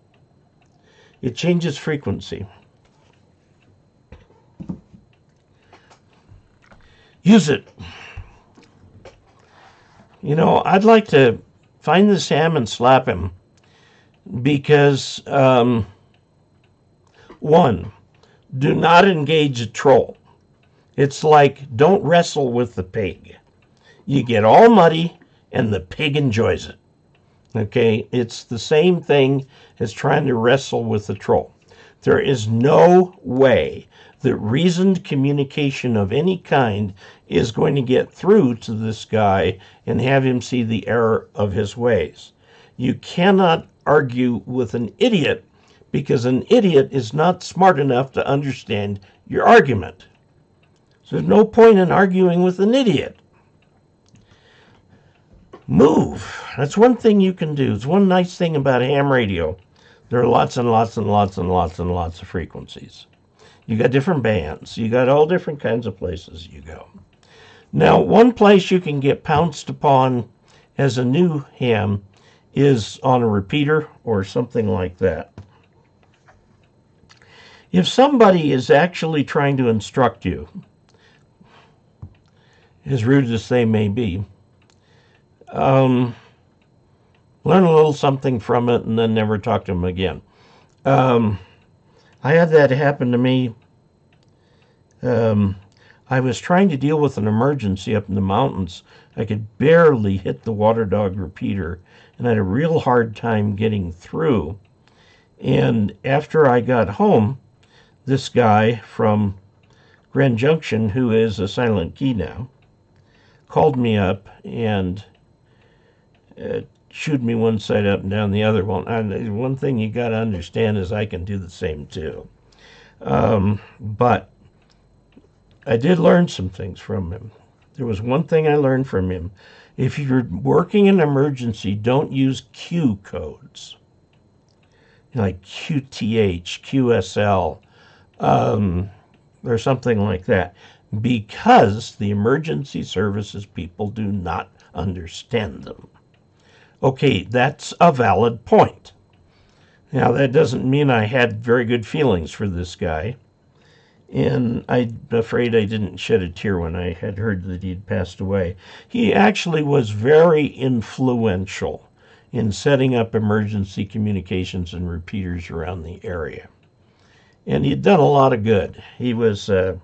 It changes frequency. Use it. You know, I'd like to find this ham and slap him because, one, do not engage a troll. It's like don't wrestle with the pig. You get all muddy and the pig enjoys it. Okay, it's the same thing as trying to wrestle with the troll. There is no way that reasoned communication of any kind is going to get through to this guy and have him see the error of his ways. You cannot argue with an idiot because an idiot is not smart enough to understand your argument. So there's no point in arguing with an idiot. Move. That's one thing you can do. It's one nice thing about ham radio. There are lots and lots and lots and lots and lots of frequencies. You got different bands. You got all different kinds of places you go. Now, one place you can get pounced upon as a new ham is on a repeater or something like that. If somebody is actually trying to instruct you, as rude as they may be, learn a little something from it and then never talk to them again. I had that happen to me. I was trying to deal with an emergency up in the mountains. I could barely hit the water dog repeater, and I had a real hard time getting through. And after I got home, this guy from Grand Junction, who is a Silent Key now, called me up and chewed me one side up and down the other one. And one thing you got to understand is I can do the same too. But I did learn some things from him. There was one thing I learned from him. If you're working in an emergency, don't use Q codes. Like QTH, QSL, or something like that. Because the emergency services people do not understand them. Okay, that's a valid point. Now, that doesn't mean I had very good feelings for this guy. And I'm afraid I didn't shed a tear when I had heard that he'd passed away. He actually was very influential in setting up emergency communications and repeaters around the area. And he'd done a lot of good. He was a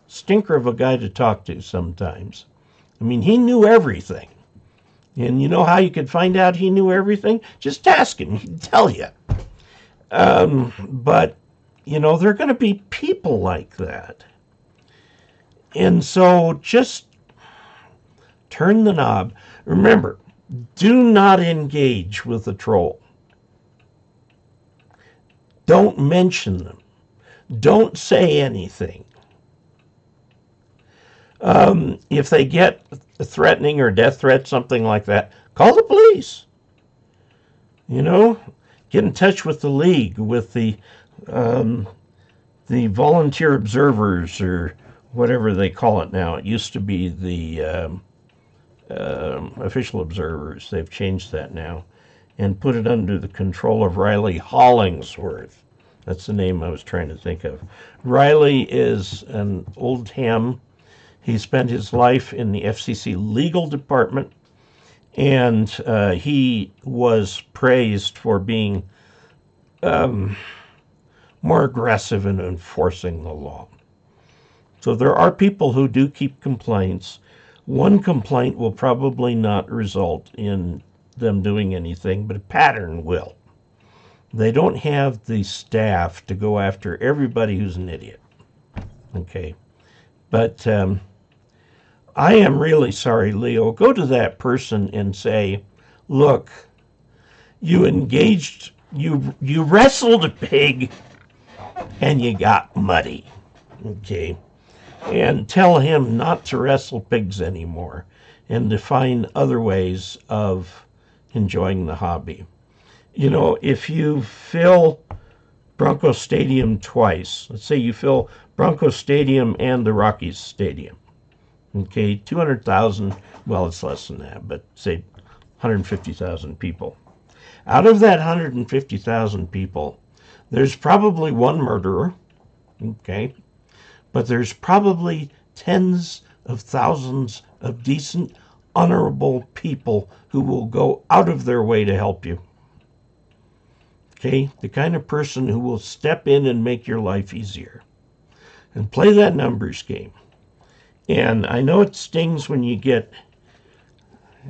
stinker of a guy to talk to sometimes. I mean, he knew everything. And you know how you could find out he knew everything? Just ask him. He'd tell you. But you know, there are going to be people like that. And so just turn the knob. Remember, do not engage with a troll. Don't mention them. Don't say anything. If they get a threatening or death threat, something like that, call the police. You know, get in touch with the league, with the volunteer observers, or whatever they call it now. It used to be the official observers. They've changed that now and put it under the control of Riley Hollingsworth. That's the name I was trying to think of. Riley is an old ham. He spent his life in the FCC legal department, and he was praised for being more aggressive in enforcing the law. So there are people who do keep complaints. One complaint will probably not result in them doing anything, but a pattern will. They don't have the staff to go after everybody who's an idiot. Okay. But I am really sorry, Leo. Go to that person and say, look, you engaged, you wrestled a pig and you got muddy. Okay. And tell him not to wrestle pigs anymore and to find other ways of enjoying the hobby. You know, if you fill Bronco Stadium twice, let's say you fill Bronco Stadium and the Rockies Stadium, okay, 200,000, well, it's less than that, but say 150,000 people. Out of that 150,000 people, there's probably one murderer, okay, but there's probably tens of thousands of decent, honorable people who will go out of their way to help you. Okay, the kind of person who will step in and make your life easier. And play that numbers game. And I know it stings when you get,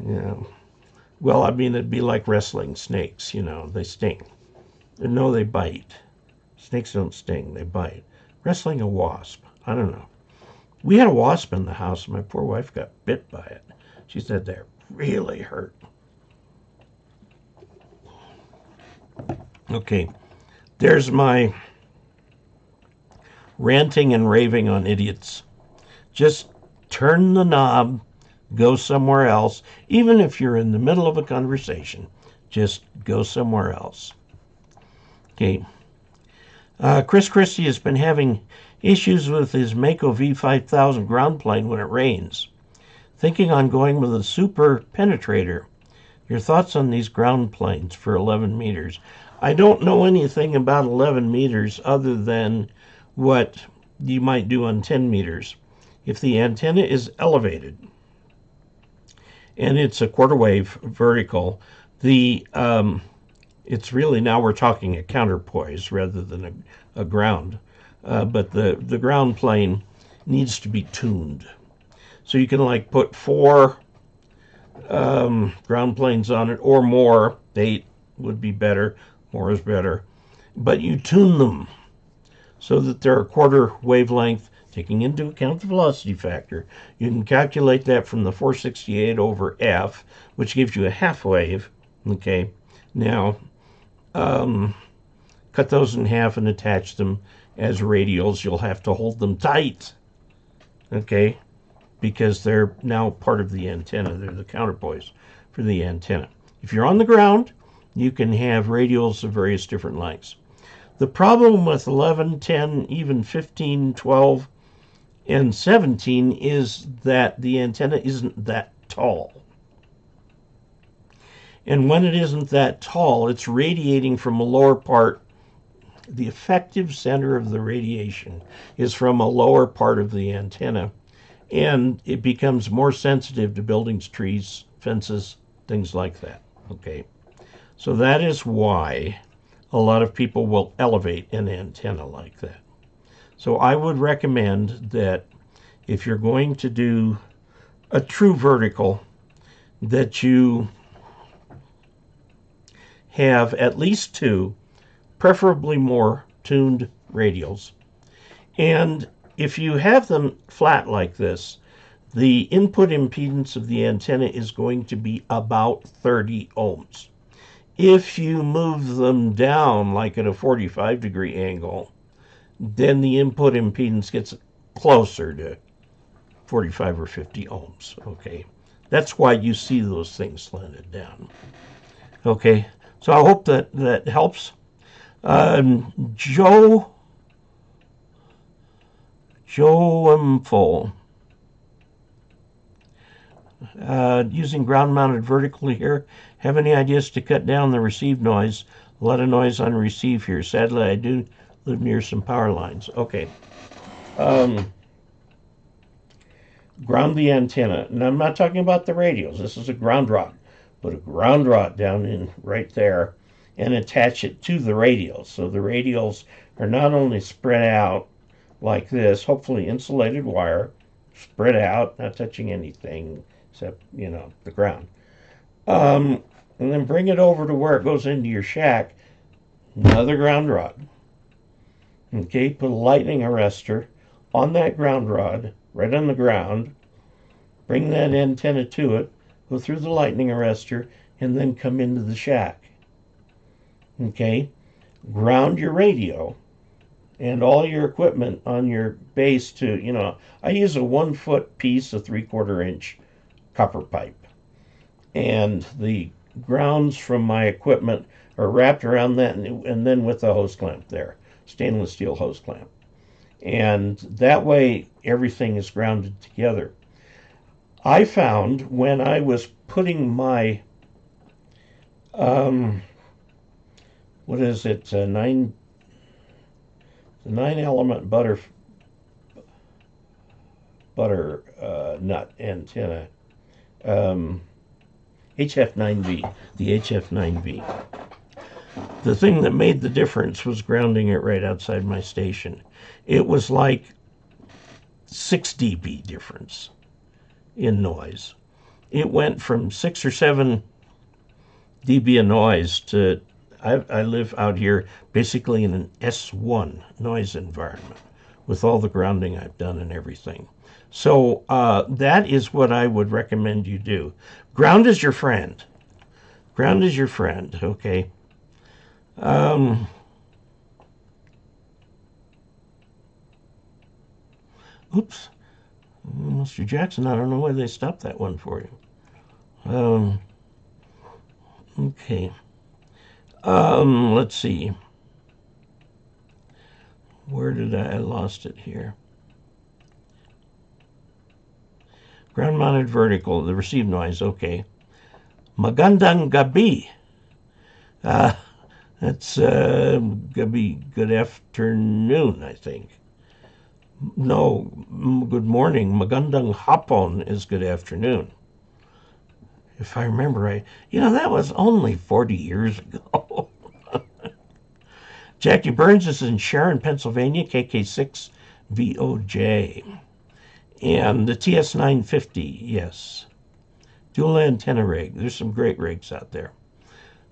you know, well, I mean, it'd be like wrestling snakes, you know, they sting. No, they bite. Snakes don't sting, they bite. Wrestling a wasp, I don't know. We had a wasp in the house, and my poor wife got bit by it. She said that really hurt. Okay, there's my ranting and raving on idiots. Just turn the knob, go somewhere else. Even if you're in the middle of a conversation, just go somewhere else. Okay. Chris Christie has been having issues with his Mako V5000 ground plane when it rains. Thinking on going with a super penetrator. Your thoughts on these ground planes for 11 meters? I don't know anything about 11 meters other than what you might do on 10 meters. If the antenna is elevated and it's a quarter wave vertical, it's really, now we're talking a counterpoise rather than a ground. But the ground plane needs to be tuned. So you can like put 4 ground planes on it or more. 8 would be better. More is better. But you tune them so that they're a quarter wavelength, taking into account the velocity factor. You can calculate that from the 468 over F, which gives you a half wave. Okay, now cut those in half and attach them as radials. You'll have to hold them tight, okay, because they're now part of the antenna. They're the counterpoise for the antenna. If you're on the ground, you can have radials of various different lengths. The problem with 11, 10, even 15, 12, and 17 is that the antenna isn't that tall. And when it isn't that tall, it's radiating from a lower part. The effective center of the radiation is from a lower part of the antenna, and it becomes more sensitive to buildings, trees, fences, things like that. Okay, so that is why a lot of people will elevate an antenna like that. So I would recommend that if you're going to do a true vertical, that you have at least 2, preferably more, tuned radials. And if you have them flat like this, the input impedance of the antenna is going to be about 30 ohms. If you move them down like at a 45-degree angle, then the input impedance gets closer to 45 or 50 ohms. Okay, that's why you see those things slanted down. Okay, so I hope that helps. Joe Full. Using ground-mounted vertically here. Have any ideas to cut down the receive noise? A lot of noise on receive here. Sadly, I do live near some power lines. Okay. Ground the antenna. And I'm not talking about the radials. This is a ground rod. Put a ground rod down in right there and attach it to the radials. So the radials are not only spread out like this, hopefully insulated wire, spread out, not touching anything except, the ground. And then bring it over to where it goes into your shack, another ground rod. Okay, put a lightning arrestor on that ground rod, right on the ground, bring that antenna to it, go through the lightning arrestor, and then come into the shack. Okay, ground your radio and all your equipment on your base to, I use a 1-foot piece of 3/4 inch copper pipe. And the grounds from my equipment are wrapped around that, and then with the hose clamp there, stainless steel hose clamp. And that way everything is grounded together. I found when I was putting my, what is it, 9-element butter nut antenna, HF9V, the HF9V. The thing that made the difference was grounding it right outside my station. It was like 6 dB difference in noise. It went from 6 or 7 dB of noise to, I live out here basically in an S1 noise environment with all the grounding I've done and everything. So that is what I would recommend you do. Ground is your friend. Ground is your friend, okay? Oops. Mr. Jackson, I don't know why they stopped that one for you. Okay. Let's see. Where did I lost it here? Ground-mounted vertical, the receive noise, okay. Magandang gabi. That's gonna be good afternoon, I think. No, good morning. Magandang hapon is good afternoon. If I remember right. That was only 40 years ago. Jackie Burns is in Sharon, Pennsylvania, KK6VOJ. And the TS950, yes. Dual antenna rig. There's some great rigs out there.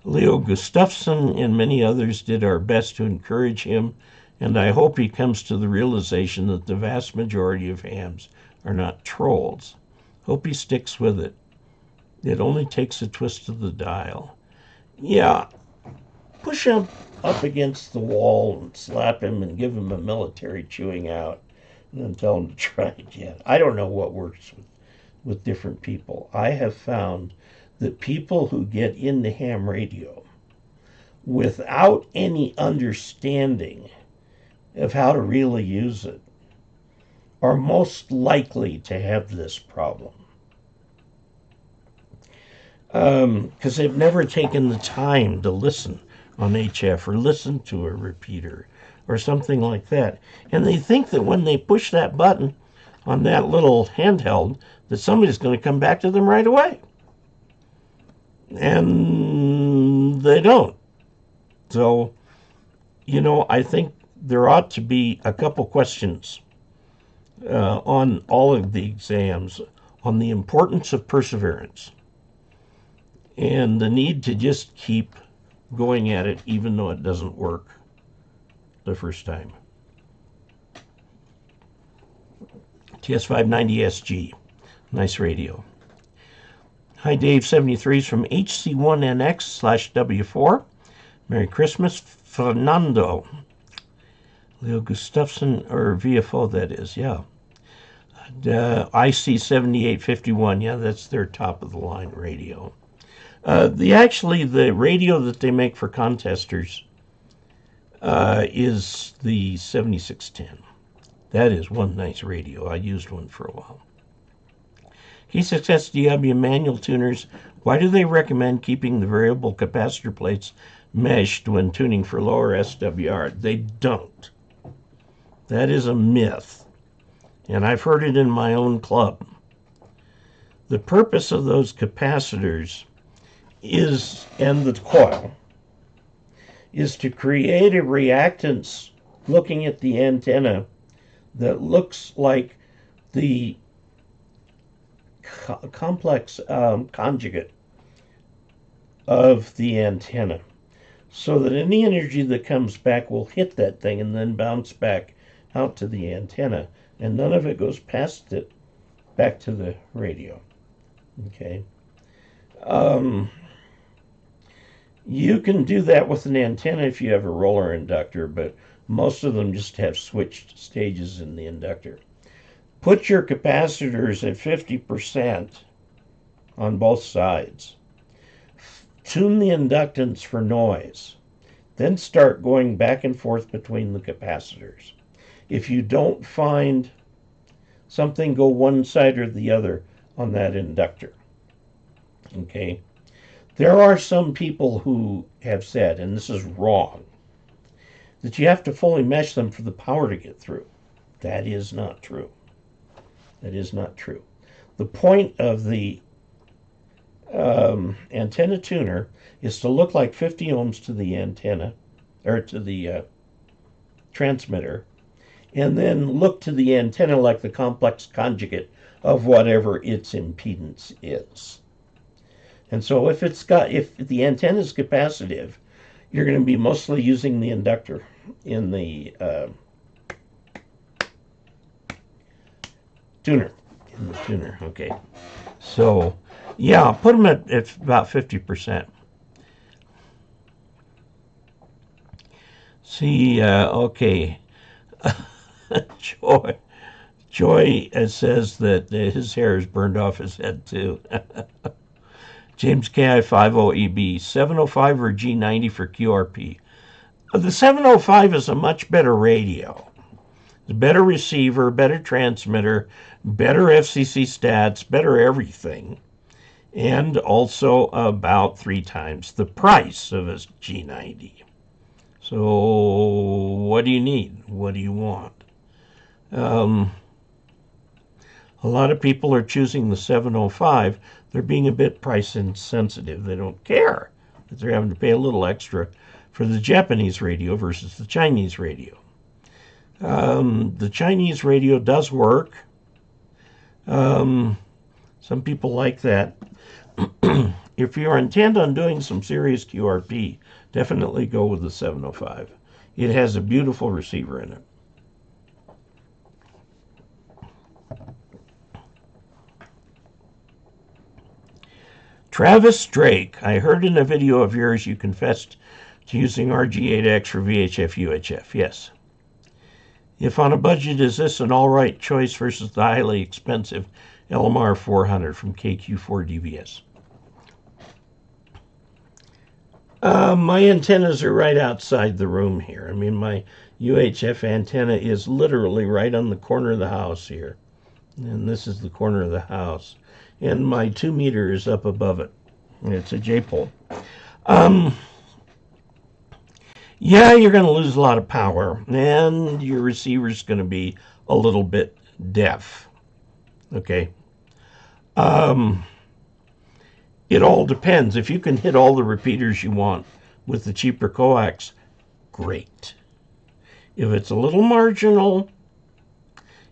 Leo Gustafsson and many others did our best to encourage him, and I hope he comes to the realization that the vast majority of hams are not trolls. Hope he sticks with it. It only takes a twist of the dial. Yeah, push him up against the wall and slap him and give him a military chewing out and then tell him to try again. I don't know what works with different people. I have found that people who get into ham radio without any understanding of how to really use it are most likely to have this problem. Because they've never taken the time to listen on HF or listen to a repeater or something like that. And they think that when they push that button on that little handheld, that somebody's going to come back to them right away. And they don't. So, I think there ought to be a couple questions on all of the exams on the importance of perseverance and the need to just keep going at it even though it doesn't work the first time. TS590SG, nice radio. Hi, Dave 73 is from HC1NX/W4. Merry Christmas, Fernando. Leo Gustafsson, or VFO, that is, yeah. IC7851, yeah, that's their top of the line radio. The radio that they make for contesters is the 7610. That is one nice radio. I used one for a while. Key Success DW manual tuners, why do they recommend keeping the variable capacitor plates meshed when tuning for lower SWR? They don't. That is a myth, and I've heard it in my own club. The purpose of those capacitors and the coil, is to create a reactance looking at the antenna that looks like the complex conjugate of the antenna, so that any energy that comes back will hit that thing and then bounce back out to the antenna, and none of it goes past it back to the radio. Okay. You can do that with an antenna if you have a roller inductor, but most of them just have switched stages in the inductor. Put your capacitors at 50% on both sides. Tune the inductance for noise. Then start going back and forth between the capacitors. If you don't find something, go one side or the other on that inductor. Okay? There are some people who have said, and this is wrong, that you have to fully mesh them for the power to get through. That is not true. That is not true. The point of the antenna tuner is to look like 50 ohms to the antenna, or to the transmitter, and then look to the antenna like the complex conjugate of whatever its impedance is. And so if the antenna is capacitive, you're going to be mostly using the inductor in the tuner. Okay. So, yeah, put them at about 50%. See, okay. Joy says that his hair is burned off his head, too. James KI50EB, 705 or G90 for QRP. The 705 is a much better radio. It's a better receiver, better transmitter, better FCC stats, better everything. And also about 3 times the price of a G90. So what do you need? What do you want? A lot of people are choosing the 705. They're being a bit price insensitive. They don't care that they're having to pay a little extra for the Japanese radio versus the Chinese radio. The Chinese radio does work. Some people like that. If you're intent on doing some serious QRP, definitely go with the 705. It has a beautiful receiver in it. Travis Drake, I heard in a video of yours you confessed to using RG8X for VHF UHF. Yes. If on a budget, is this an all-right choice versus the highly expensive LMR 400 from KE0OG DVS? My antennas are right outside the room here. I mean, my UHF antenna is literally right on the corner of the house here. And this is the corner of the house. And my 2 meter is up above it. It's a J-pole. Yeah, you're going to lose a lot of power. And your receiver's going to be a little bit deaf. Okay? It all depends. If you can hit all the repeaters you want with the cheaper coax, great. If it's a little marginal,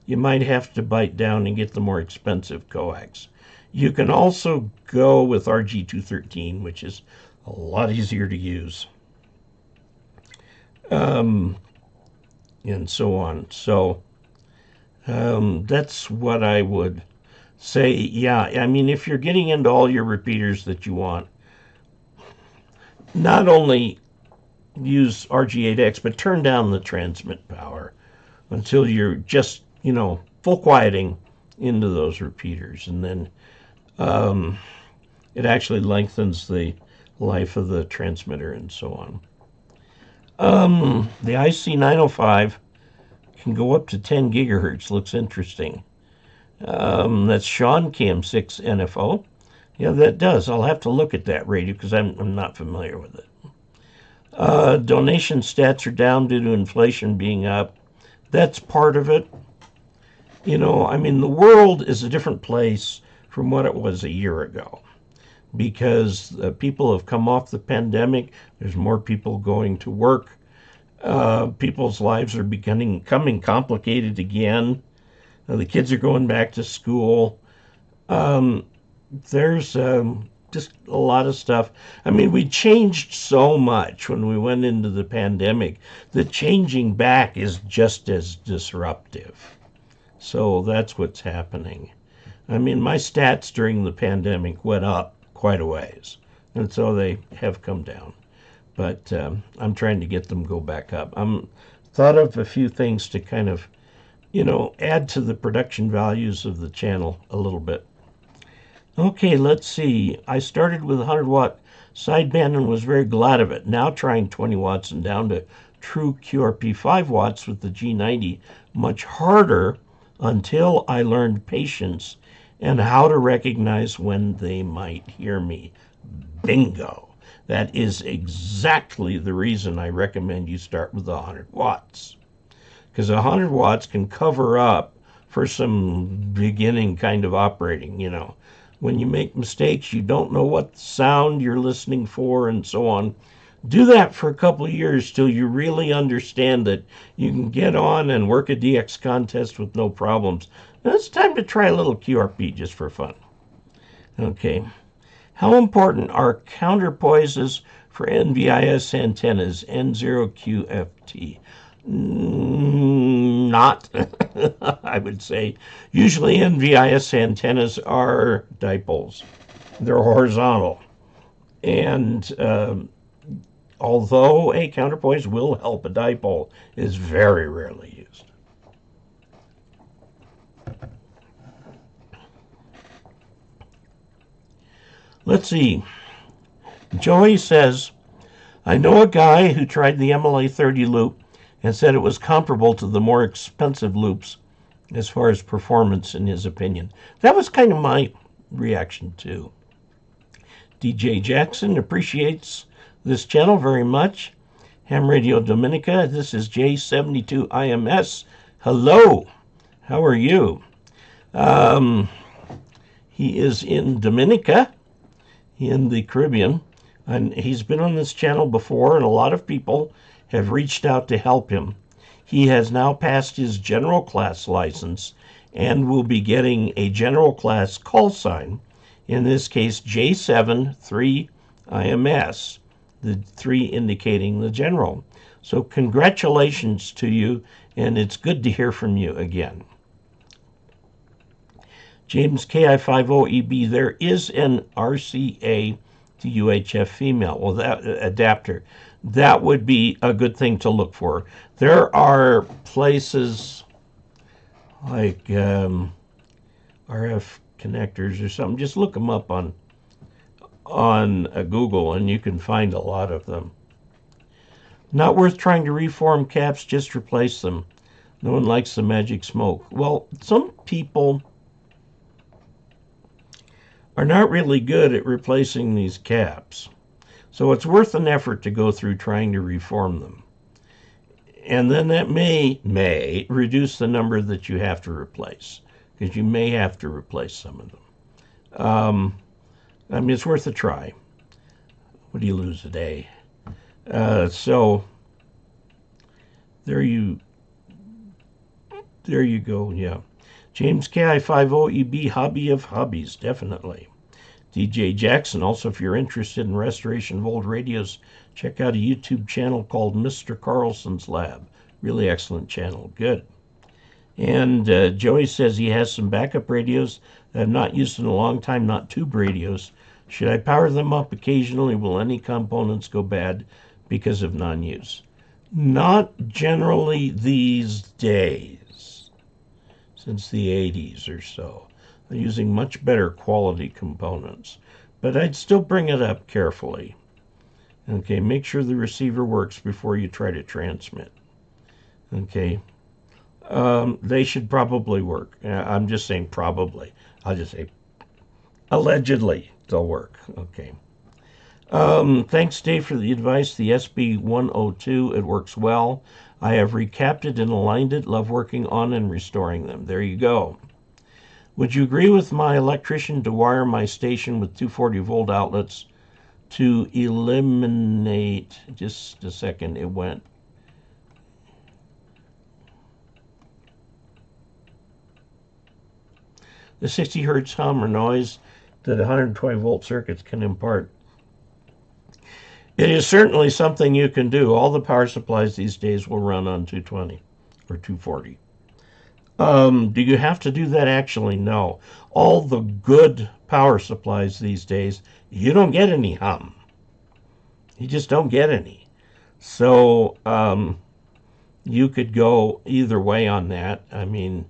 you might have to bite down and get the more expensive coax. You can also go with RG213, which is a lot easier to use. And so on. So that's what I would say. Yeah, I mean, if you're getting into all your repeaters that you want, not only use RG8X, but turn down the transmit power until you're just, full quieting into those repeaters. And then it actually lengthens the life of the transmitter and so on. The IC905 can go up to 10 gigahertz. Looks interesting. That's Sean Cam6 NFO. Yeah, that does. I'll have to look at that radio because I'm not familiar with it. Donation stats are down due to inflation being up. That's part of it. I mean, the world is a different place from what it was a year ago because people have come off the pandemic. There's more people going to work. People's lives are becoming complicated again. The kids are going back to school. There's just a lot of stuff. I mean, we changed so much when we went into the pandemic that changing back is just as disruptive. So that's what's happening. I mean, my stats during the pandemic went up quite a ways, and so they have come down. But I'm trying to get them go back up. I'm thought of a few things to kind of add to the production values of the channel a little bit. Okay, let's see. I started with 100 watt sideband and was very glad of it. Now trying 20 watts and down to true QRP 5 watts with the G90. Much harder until I learned patience and how to recognize when they might hear me. Bingo. That is exactly the reason I recommend you start with 100 watts. Because 100 watts can cover up for some beginning kind of operating, When you make mistakes, you don't know what sound you're listening for and so on. Do that for a couple of years till you really understand that you can get on and work a DX contest with no problems. Now it's time to try a little QRP just for fun. Okay. How important are counterpoises for NVIS antennas, N0QFT? Not, I would say. Usually NVIS antennas are dipoles. They're horizontal. And although a counterpoise will help, a dipole is very rarely used. Let's see. Joey says, I know a guy who tried the MLA 30 loop and said it was comparable to the more expensive loops as far as performance, in his opinion. That was kind of my reaction, too. DJ Jackson appreciates this channel very much. Ham Radio Dominica. This is J72IMS. Hello. How are you? He is in Dominica, in the Caribbean, and he's been on this channel before, and a lot of people have reached out to help him. He has now passed his general class license and will be getting a general class call sign, in this case J73IMS, the 3 indicating the general. So congratulations to you, and it's good to hear from you again. James KE0OG, there is an RCA to UHF female. Well, that adapter, that would be a good thing to look for. There are places like RF connectors or something. Just look them up on Google, and you can find a lot of them. Not worth trying to reform caps, just replace them. No one likes the magic smoke. Well, some people are not really good at replacing these caps. So it's worth an effort to go through trying to reform them. And then that may reduce the number that you have to replace, because you may have to replace some of them. I mean, it's worth a try. What do you lose a day? So there you go, yeah. James KE0OG, hobby of hobbies, definitely. DJ Jackson, also, if you're interested in restoration of old radios, check out a YouTube channel called Mr. Carlson's Lab. Really excellent channel, good. And Joey says he has some backup radios that I've not used in a long time, not tube radios. Should I power them up occasionally? Will any components go bad because of non-use? Not generally these days. Since the 80s or so. They're using much better quality components. But I'd still bring it up carefully. Okay, make sure the receiver works before you try to transmit. Okay. They should probably work. I'm just saying probably. I'll just say allegedly they'll work. Okay. Thanks, Dave, for the advice. The SB102, it works well. I have recapped it and aligned it. Love working on and restoring them. There you go. Would you agree with my electrician to wire my station with 240-volt outlets to eliminate... Just a second, it went... the 60 hertz hum or noise that 120-volt circuits can impart. It is certainly something you can do. All the power supplies these days will run on 220 or 240. Do you have to do that? Actually, no. All the good power supplies these days, you don't get any hum. You just don't get any. So you could go either way on that. I mean,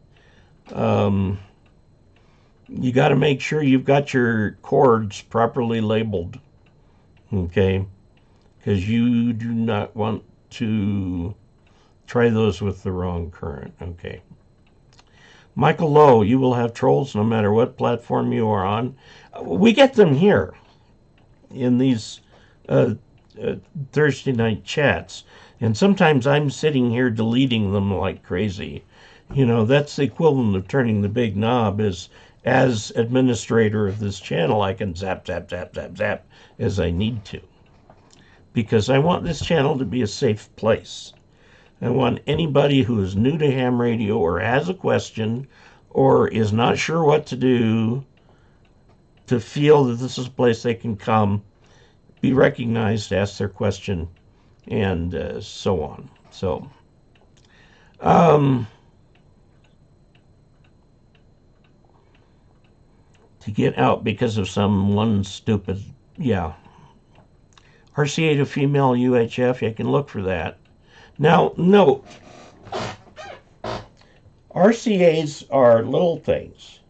you got to make sure you've got your cords properly labeled. Okay? Because you do not want to try those with the wrong current. Okay. Michael Lowe, you will have trolls no matter what platform you are on. We get them here in these Thursday night chats. And sometimes I'm sitting here deleting them like crazy. You know, that's the equivalent of turning the big knob. As administrator of this channel, I can zap, zap, zap, zap, zap as I need to. Because I want this channel to be a safe place. I want anybody who is new to ham radio or has a question or is not sure what to do to feel that this is a place they can come, be recognized, ask their question, and so on. So, to get out because of one stupid, yeah. RCA to female UHF, you can look for that. Now, note, RCAs are little things.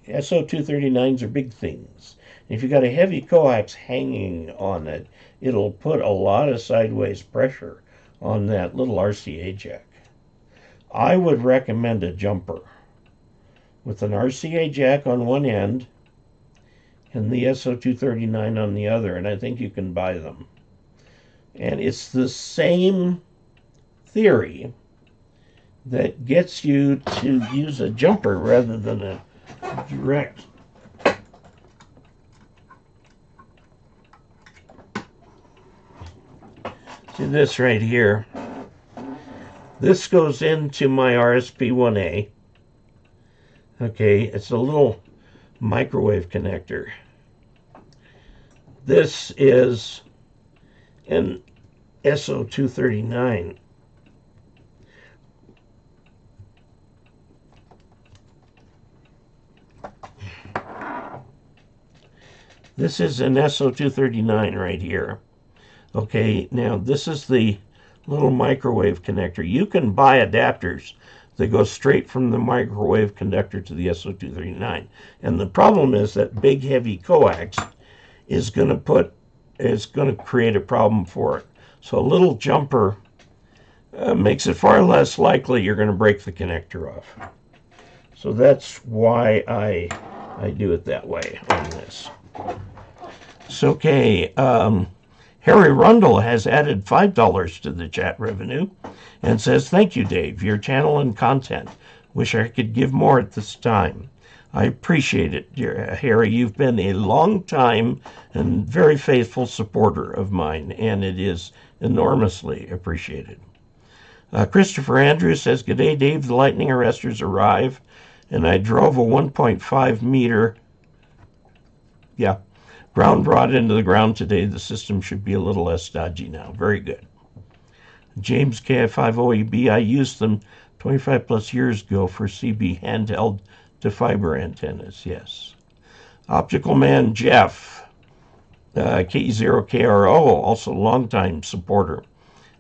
SO239s are big things. If you've got a heavy coax hanging on it, it'll put a lot of sideways pressure on that little RCA jack. I would recommend a jumper with an RCA jack on one end and the SO239 on the other, and I think you can buy them. And it's the same theory that gets you to use a jumper rather than a direct. See this right here. This goes into my RSP1A. Okay, it's a little microwave connector. This is an SO239. This is an SO239 right here. Okay, now this is the little microwave connector. You can buy adapters that go straight from the microwave connector to the SO239. And the problem is that big heavy coax is going to create a problem for it. So a little jumper makes it far less likely you're going to break the connector off. So that's why I do it that way on this. So, okay, Harry Rundle has added $5 to the chat revenue and says, "Thank you, Dave, your channel and content. Wish I could give more at this time. I appreciate it, dear Harry. You've been a long time and very faithful supporter of mine, and it is enormously appreciated." Christopher Andrews says, "G'day, Dave. The lightning arresters arrive, and I drove a 1.5 meter, ground rod into the ground today. The system should be a little less dodgy now." Very good. James KI50EB, "I used them 25 plus years ago for CB handheld to fiber antennas." Yes. Optical Man Jeff, KE0OG, also longtime supporter,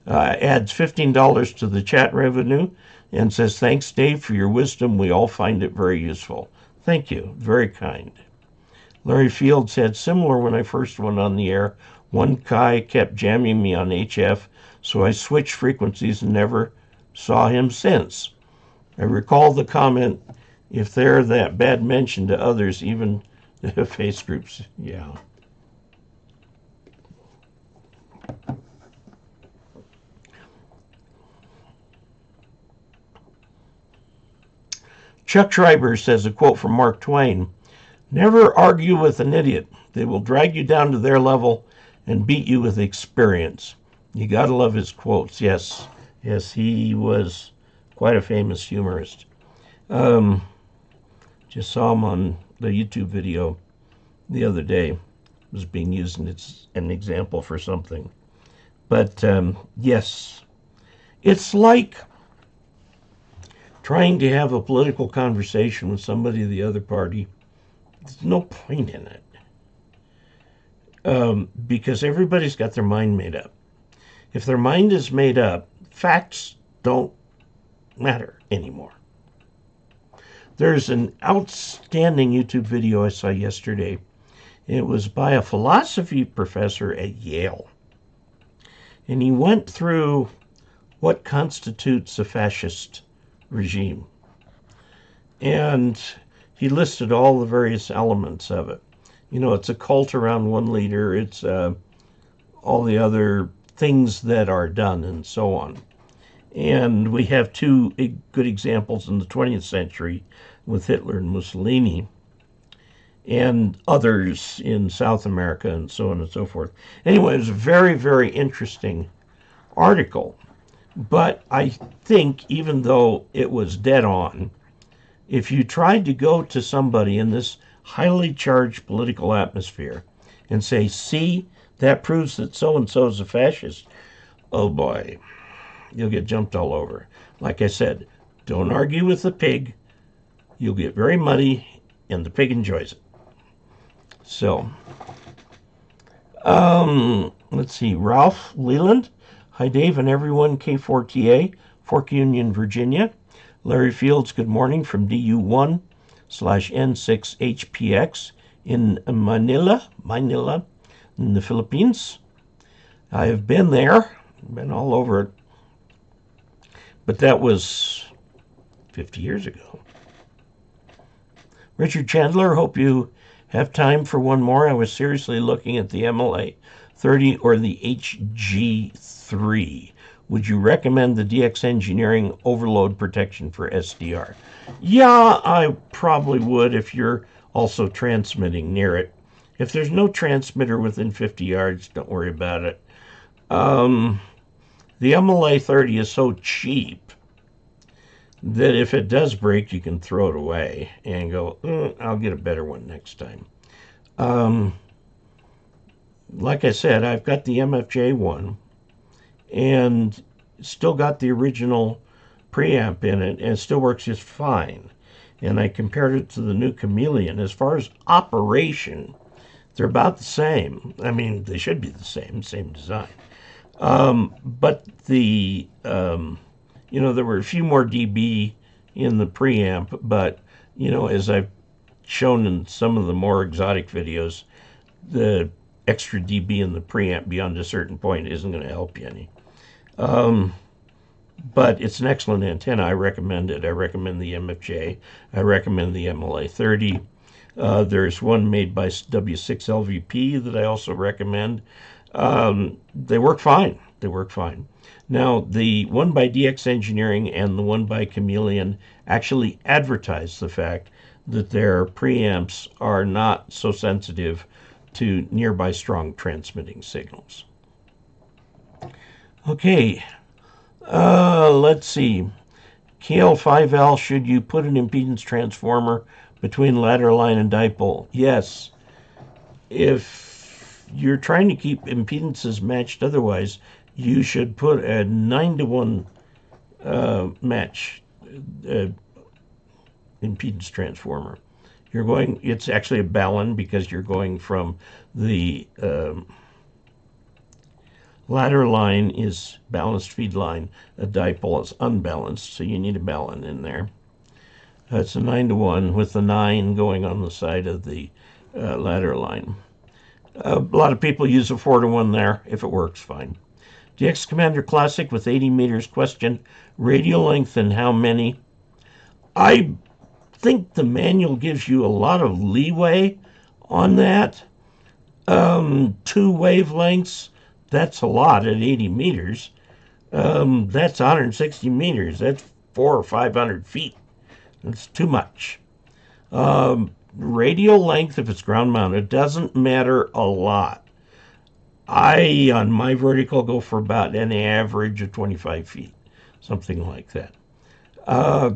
adds $15 to the chat revenue and says, "Thanks, Dave, for your wisdom. We all find it very useful." Thank you. Very kind. Larry Field said, "Similar when I first went on the air. One guy kept jamming me on HF, so I switched frequencies and never saw him since. I recall the comment, if they're that bad mention to others, even face groups." Yeah. Chuck Schreiber says, a quote from Mark Twain, "Never argue with an idiot. They will drag you down to their level and beat you with experience." You gotta love his quotes. Yes, he was quite a famous humorist. Just saw him on the YouTube video the other day. It was being used as an example for something. But yes, it's like trying to have a political conversation with somebody of the other party. There's no point in it. Because everybody's got their mind made up. If their mind is made up, facts don't matter anymore. There's an outstanding YouTube video I saw yesterday. It was by a philosophy professor at Yale. And he went through what constitutes a fascist regime. And he listed all the various elements of it. You know, it's a cult around one leader. It's all the other things that are done and so on. And we have two good examples in the 20th century with Hitler and Mussolini and others in South America and so on and so forth. Anyway, it was a very, very interesting article. But I think even though it was dead on, if you tried to go to somebody in this highly charged political atmosphere and say, "See, that proves that so-and-so is a fascist," oh boy, you'll get jumped all over. Like I said, don't argue with the pig. You'll get very muddy, and the pig enjoys it. So, let's see, Ralph Leland. "Hi, Dave and everyone, K4TA, Fork Union, Virginia. Larry Fields, good morning from DU1/N6HPX in Manila, in the Philippines. I have been there, been all over it, but that was 50 years ago. Richard Chandler, hope you have time for one more. I was seriously looking at the MLA 30 or the HG3? Would you recommend the DX Engineering overload protection for SDR? Yeah, I probably would if you're also transmitting near it. If there's no transmitter within 50 yards, don't worry about it. The MLA 30 is so cheap that if it does break, you can throw it away and go, I'll get a better one next time. Like I said, I've got the MFJ one and still got the original preamp in it, and it still works just fine. And I compared it to the new Chameleon. As far as operation, they're about the same. I mean, they should be the same design. But the, there were a few more dB in the preamp, but, as I've shown in some of the more exotic videos, the extra dB in the preamp beyond a certain point isn't going to help you any. But it's an excellent antenna. I recommend it. I recommend the MFJ. I recommend the MLA 30. There's one made by W6LVP that I also recommend. They work fine. They work fine. Now, the one by DX Engineering and the one by Chameleon actually advertise the fact that their preamps are not so sensitive to nearby strong transmitting signals. Okay, let's see. KL5L, should you put an impedance transformer between ladder line and dipole? Yes. If you're trying to keep impedances matched otherwise, you should put a 9-to-1 match impedance transformer. It's actually a balun because you're going from the ladder line is balanced feed line, a dipole is unbalanced, so you need a balun in there. It's a 9-to-1 with the 9 going on the side of the ladder line. A lot of people use a 4-to-1 there. If it works, fine. DX Commander Classic with 80 meters question, radial length and how many? I think the manual gives you a lot of leeway on that. 2 wavelengths, that's a lot at 80 meters. That's 160 meters. That's 400 or 500 feet. That's too much. Radial length, if it's ground mounted, doesn't matter a lot. I, on my vertical, go for about an average of 25 feet, something like that.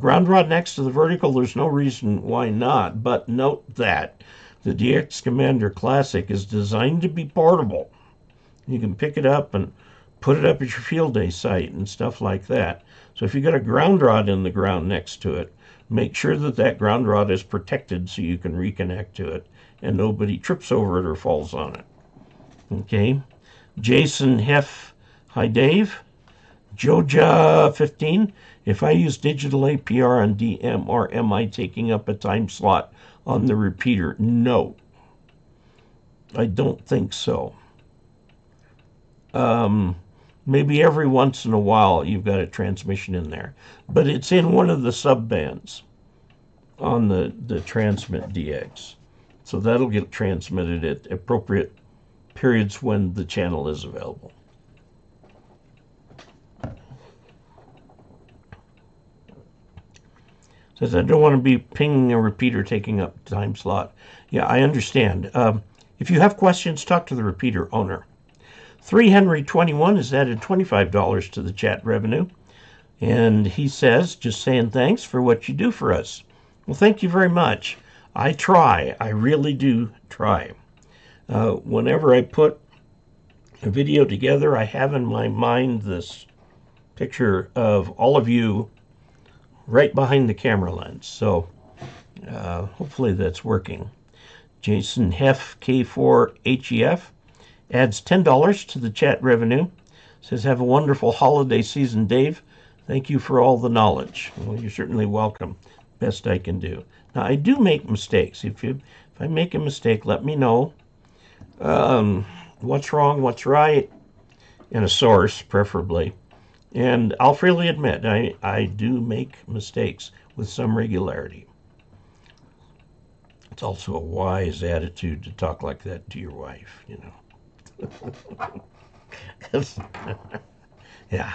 Ground rod next to the vertical, there's no reason why not, but note that the DX Commander Classic is designed to be portable. You can pick it up and put it up at your field day site and stuff like that. So if you got a ground rod in the ground next to it, make sure that that ground rod is protected so you can reconnect to it and nobody trips over it or falls on it. Okay. Jason Heff, hi Dave. Joja 15, if I use digital APR on DMR, am I taking up a time slot on the repeater? No, I don't think so. Maybe every once in a while you've got a transmission in there, but it's in one of the subbands on the transmit DX. So that'll get transmitted at appropriate periods when the channel is available. Says, I don't want to be pinging a repeater taking up time slot. Yeah, I understand. If you have questions, talk to the repeater owner. 3Henry21 has added $25 to the chat revenue. And he says, just saying thanks for what you do for us. Well, thank you very much. I try. I really do try. Whenever I put a video together, I have in my mind this picture of all of you right behind the camera lens. So hopefully that's working. Jason Heff, K4HEF, adds $10 to the chat revenue. Says, have a wonderful holiday season, Dave. Thank you for all the knowledge. Well, you're certainly welcome. Best I can do. Now, I do make mistakes. If I make a mistake, let me know. What's wrong, what's right, and a source, preferably. And I'll freely admit, I do make mistakes with some regularity. It's also a wise attitude to talk like that to your wife, you know. Yeah.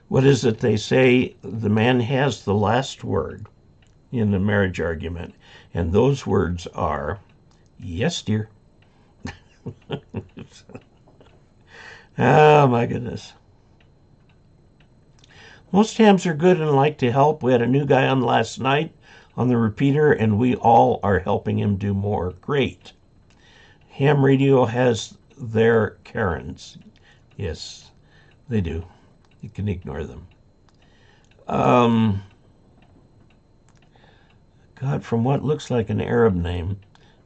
What is it they say? The man has the last word in the marriage argument, and those words are, yes, dear. Oh, my goodness. Most hams are good and like to help. We had a new guy on last night on the repeater, and we all are helping him do more. Great. Ham radio has their Karens. Yes, they do. You can ignore them. God, from what looks like an Arab name,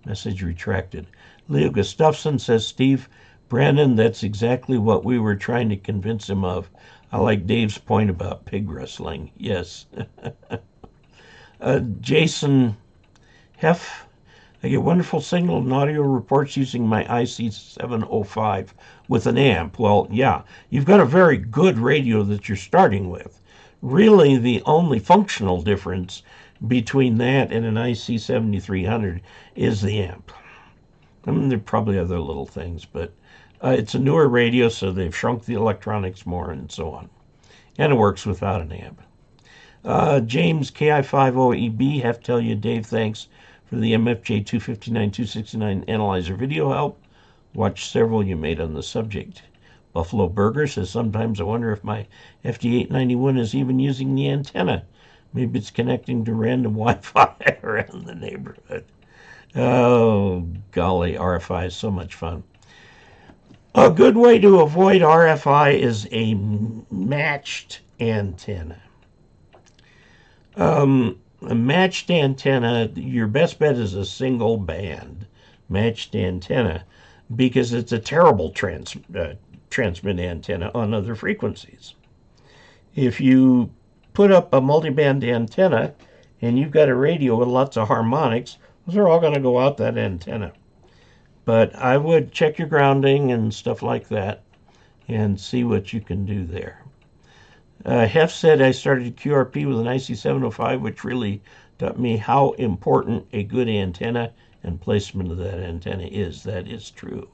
message retracted. Leo Gustafson says, Steve, Brandon, that's exactly what we were trying to convince him of. I like Dave's point about pig wrestling. Yes. Jason Heff, I get wonderful signal and audio reports using my IC705 with an amp. Well, yeah, you've got a very good radio that you're starting with. Really, the only functional difference between that and an IC7300 is the amp. I mean, there are probably other little things, but it's a newer radio, so they've shrunk the electronics more and so on. And it works without an amp. James KI50EB, have to tell you, Dave, thanks for the MFJ 259-269 analyzer video help. Watched several you made on the subject. Buffalo Burger says, sometimes I wonder if my FD891 is even using the antenna. Maybe it's connecting to random Wi-Fi around the neighborhood. Oh, golly, RFI is so much fun. A good way to avoid RFI is a matched antenna. A matched antenna, your best bet is a single band matched antenna because it's a terrible transmit antenna on other frequencies. If you put up a multiband antenna and you've got a radio with lots of harmonics, those are all going to go out that antenna. But I would check your grounding and stuff like that and see what you can do there. Hef said I started QRP with an IC705, which really taught me how important a good antenna and placement of that antenna is. That is true.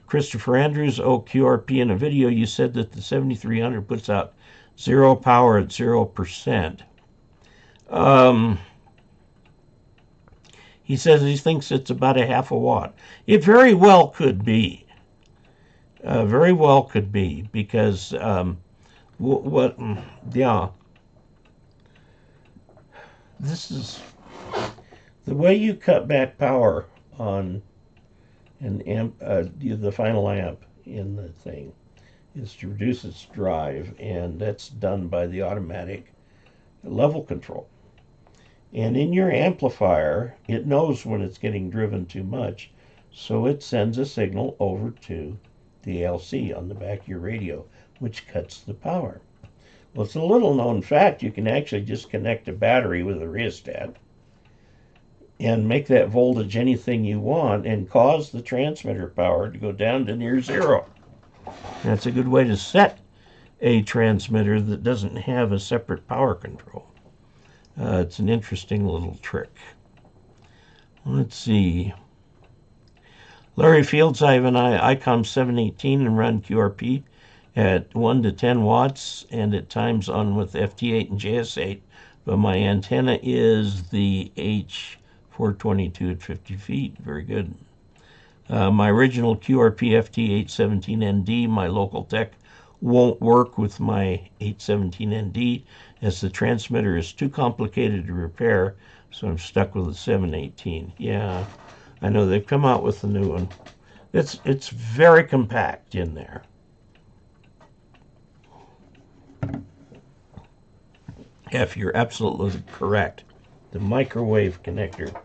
Christopher Andrews, QRP, in a video you said that the 7300 puts out zero power at 0%. He says he thinks it's about a half a watt. It very well could be. Very well could be, because this is the way you cut back power on an amp, the final amp in the thing, is to reduce its drive, and that's done by the automatic level control. And in your amplifier, it knows when it's getting driven too much, so it sends a signal over to the ALC on the back of your radio, which cuts the power. Well, it's a little known fact, you can actually just connect a battery with a rheostat and make that voltage anything you want and cause the transmitter power to go down to near zero. That's a good way to set a transmitter that doesn't have a separate power control. It's an interesting little trick. Let's see. Larry Fields, I have an ICOM 718 and run QRP at 1 to 10 watts and at times on with FT8 and JS8, but my antenna is the H422 at 50 feet. Very good. My original QRP FT817ND, my local tech, won't work with my 817ND as the transmitter is too complicated to repair, so I'm stuck with a 718. Yeah, I know they've come out with a new one. It's very compact in there. F, you're absolutely correct. The microwave connector I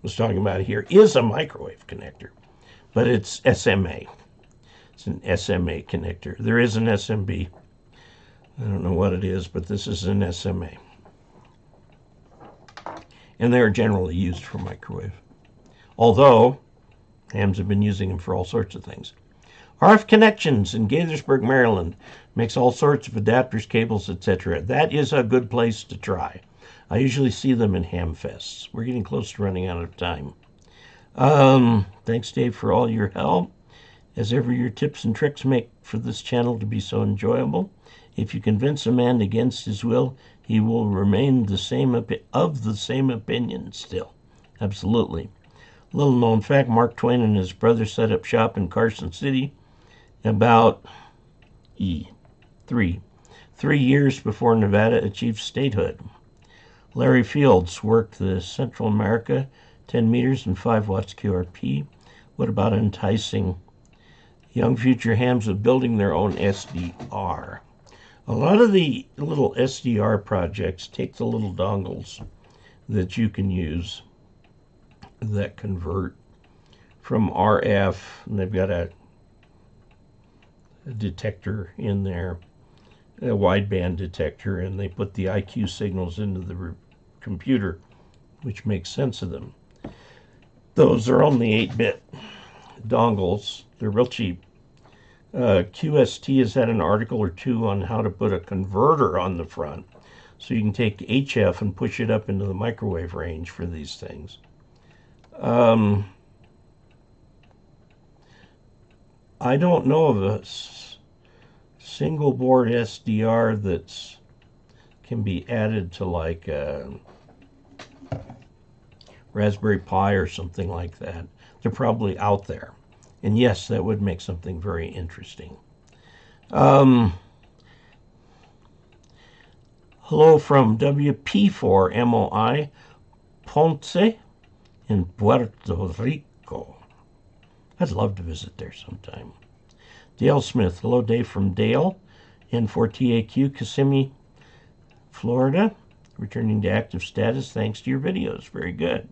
was talking about here is a microwave connector, but it's SMA. It's an SMA connector. There is an SMB. I don't know what it is, but this is an SMA. And they are generally used for microwave. Although, hams have been using them for all sorts of things. RF Connections in Gaithersburg, Maryland makes all sorts of adapters, cables, etc. That is a good place to try. I usually see them in ham fests. We're getting close to running out of time. Thanks, Dave, for all your help. As ever, your tips and tricks make for this channel to be so enjoyable. If you convince a man against his will, he will remain the same of the same opinion still. Absolutely. Little known fact, Mark Twain and his brother set up shop in Carson City about 3 years before Nevada achieved statehood. Larry Fields worked the Central America, 10 meters and 5 watts QRP. What about enticing young future hams with building their own SDR? A lot of the little SDR projects take the little dongles that you can use that convert from RF, and they've got a detector in there, a wideband detector, and they put the IQ signals into the computer, which makes sense of them. Those are only 8-bit dongles. They're real cheap. QST has had an article or two on how to put a converter on the front so you can take HF and push it up into the microwave range for these things. I don't know of a single board SDR that can be added to like a Raspberry Pi or something like that. They're probably out there. And yes, that would make something very interesting. Hello from WP4MOI Ponce in Puerto Rico. I'd love to visit there sometime. Dale Smith. Hello, Dave from Dale, N4TAQ, Kissimmee, Florida. Returning to active status thanks to your videos. Very good.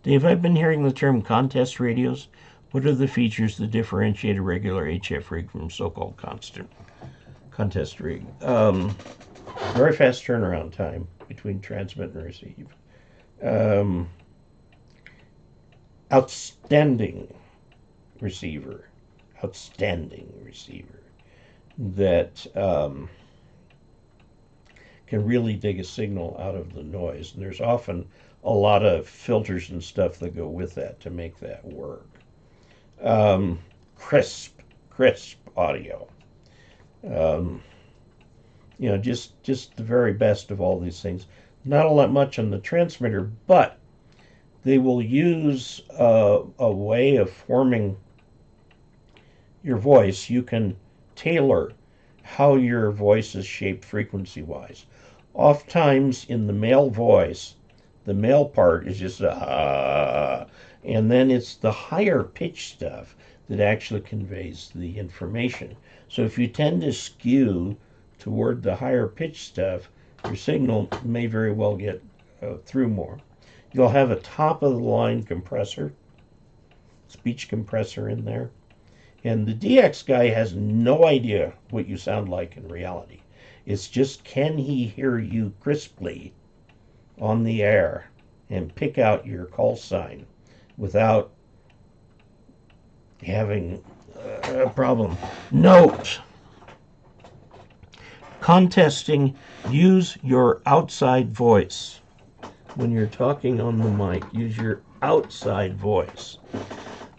Dave, I've been hearing the term contest radios. What are the features that differentiate a regular HF rig from so-called constant contest rig? Very fast turnaround time between transmit and receive. Outstanding receiver that can really dig a signal out of the noise. And there's often a lot of filters and stuff that go with that to make that work. Crisp audio. Just the very best of all these things. Not all that much on the transmitter, but they will use a way of forming your voice. You can tailor how your voice is shaped frequency-wise. Oftentimes in the male voice, the male part is just and then it's the higher pitch stuff that actually conveys the information. So if you tend to skew toward the higher pitch stuff, your signal may very well get through more. You'll have a top of the line compressor, speech compressor in there. And the DX guy has no idea what you sound like in reality. It's just, can he hear you crisply on the air and pick out your call sign without having a problem? Note, contesting, use your outside voice. When you're talking on the mic, use your outside voice.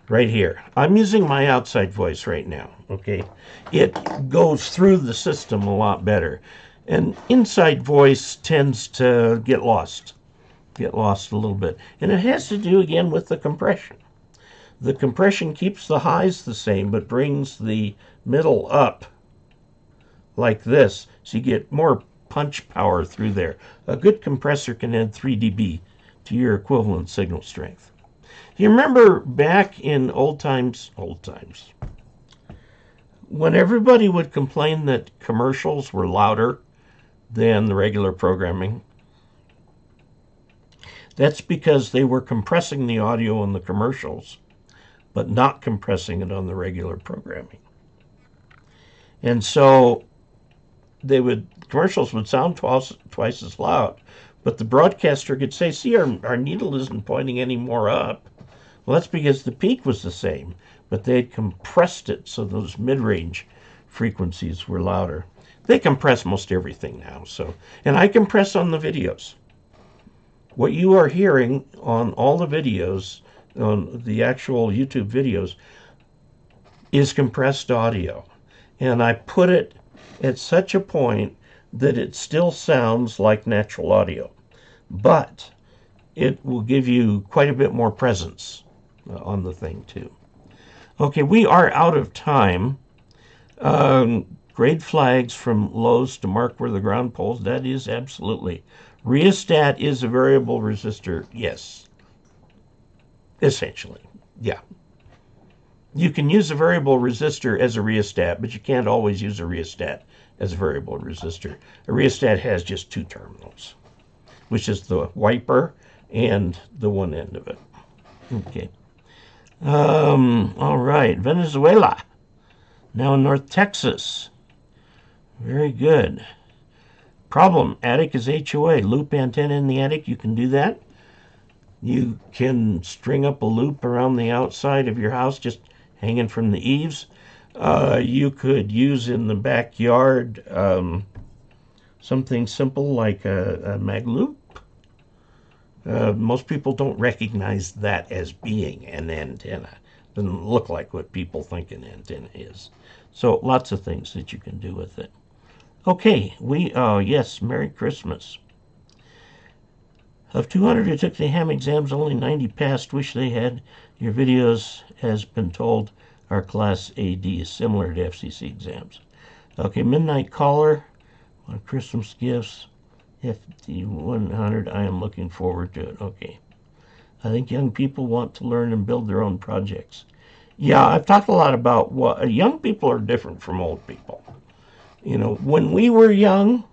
Right here. I'm using my outside voice right now, okay? It goes through the system a lot better. And inside voice tends to get lost a little bit. And it has to do, again, with the compression. The compression keeps the highs the same, but brings the middle up like this, so you get more punch power through there. A good compressor can add 3 dB to your equivalent signal strength. You remember back in old times, when everybody would complain that commercials were louder than the regular programming? That's because they were compressing the audio on the commercials, but not compressing it on the regular programming. And so commercials would sound twice as loud, but the broadcaster could say, see, our needle isn't pointing any more up. Well, that's because the peak was the same, but they had compressed it so those mid-range frequencies were louder. They compress most everything now, and I compress on the videos. What you are hearing on all the videos, on the actual YouTube videos is compressed audio. And I put it at such a point that it still sounds like natural audio, but it will give you quite a bit more presence on the thing too. Okay, we are out of time. Grade flags from lows to mark where the ground poles, that is absolutely. Rheostat is a variable resistor, yes. Essentially, yeah. You can use a variable resistor as a rheostat, but you can't always use a rheostat as a variable resistor. A rheostat has just two terminals, which is the wiper and the one end of it. Okay. All right, Venezuela. Now in North Texas. Very good. Problem, attic is HOA. Loop antenna in the attic, you can do that. You can string up a loop around the outside of your house, just hanging from the eaves. You could use in the backyard something simple like a mag loop. Most people don't recognize that as being an antenna. Doesn't look like what people think an antenna is. So lots of things that you can do with it. Okay, yes, Merry Christmas. Of 200 who took the ham exams, only 90 passed. Wish they had your videos, has been told, are Class AD, similar to FCC exams. Okay, Midnight Caller on Christmas gifts. FD100, I am looking forward to it. Okay. I think young people want to learn and build their own projects. Yeah, I've talked a lot about what young people are different from old people. You know, when we were young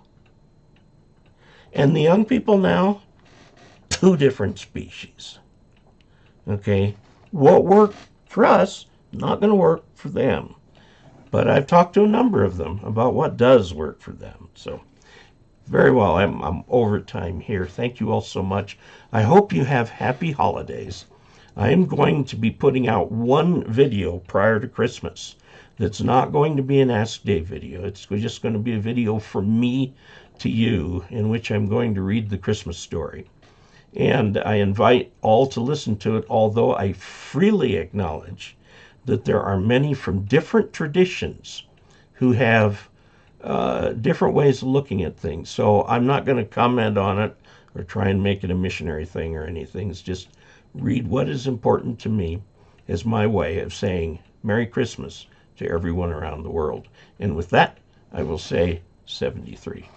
and the young people now, two different species. Okay? What worked for us, not going to work for them. But I've talked to a number of them about what does work for them. So, very well, I'm over time here. Thank you all so much. I hope you have happy holidays. I am going to be putting out one video prior to Christmas. That's not going to be an Ask Dave video. It's just going to be a video from me to you in which I'm going to read the Christmas story. And I invite all to listen to it, although I freely acknowledge that there are many from different traditions who have different ways of looking at things. So I'm not going to comment on it or try and make it a missionary thing or anything. It's just read what is important to me as my way of saying Merry Christmas to everyone around the world. And with that, I will say 73.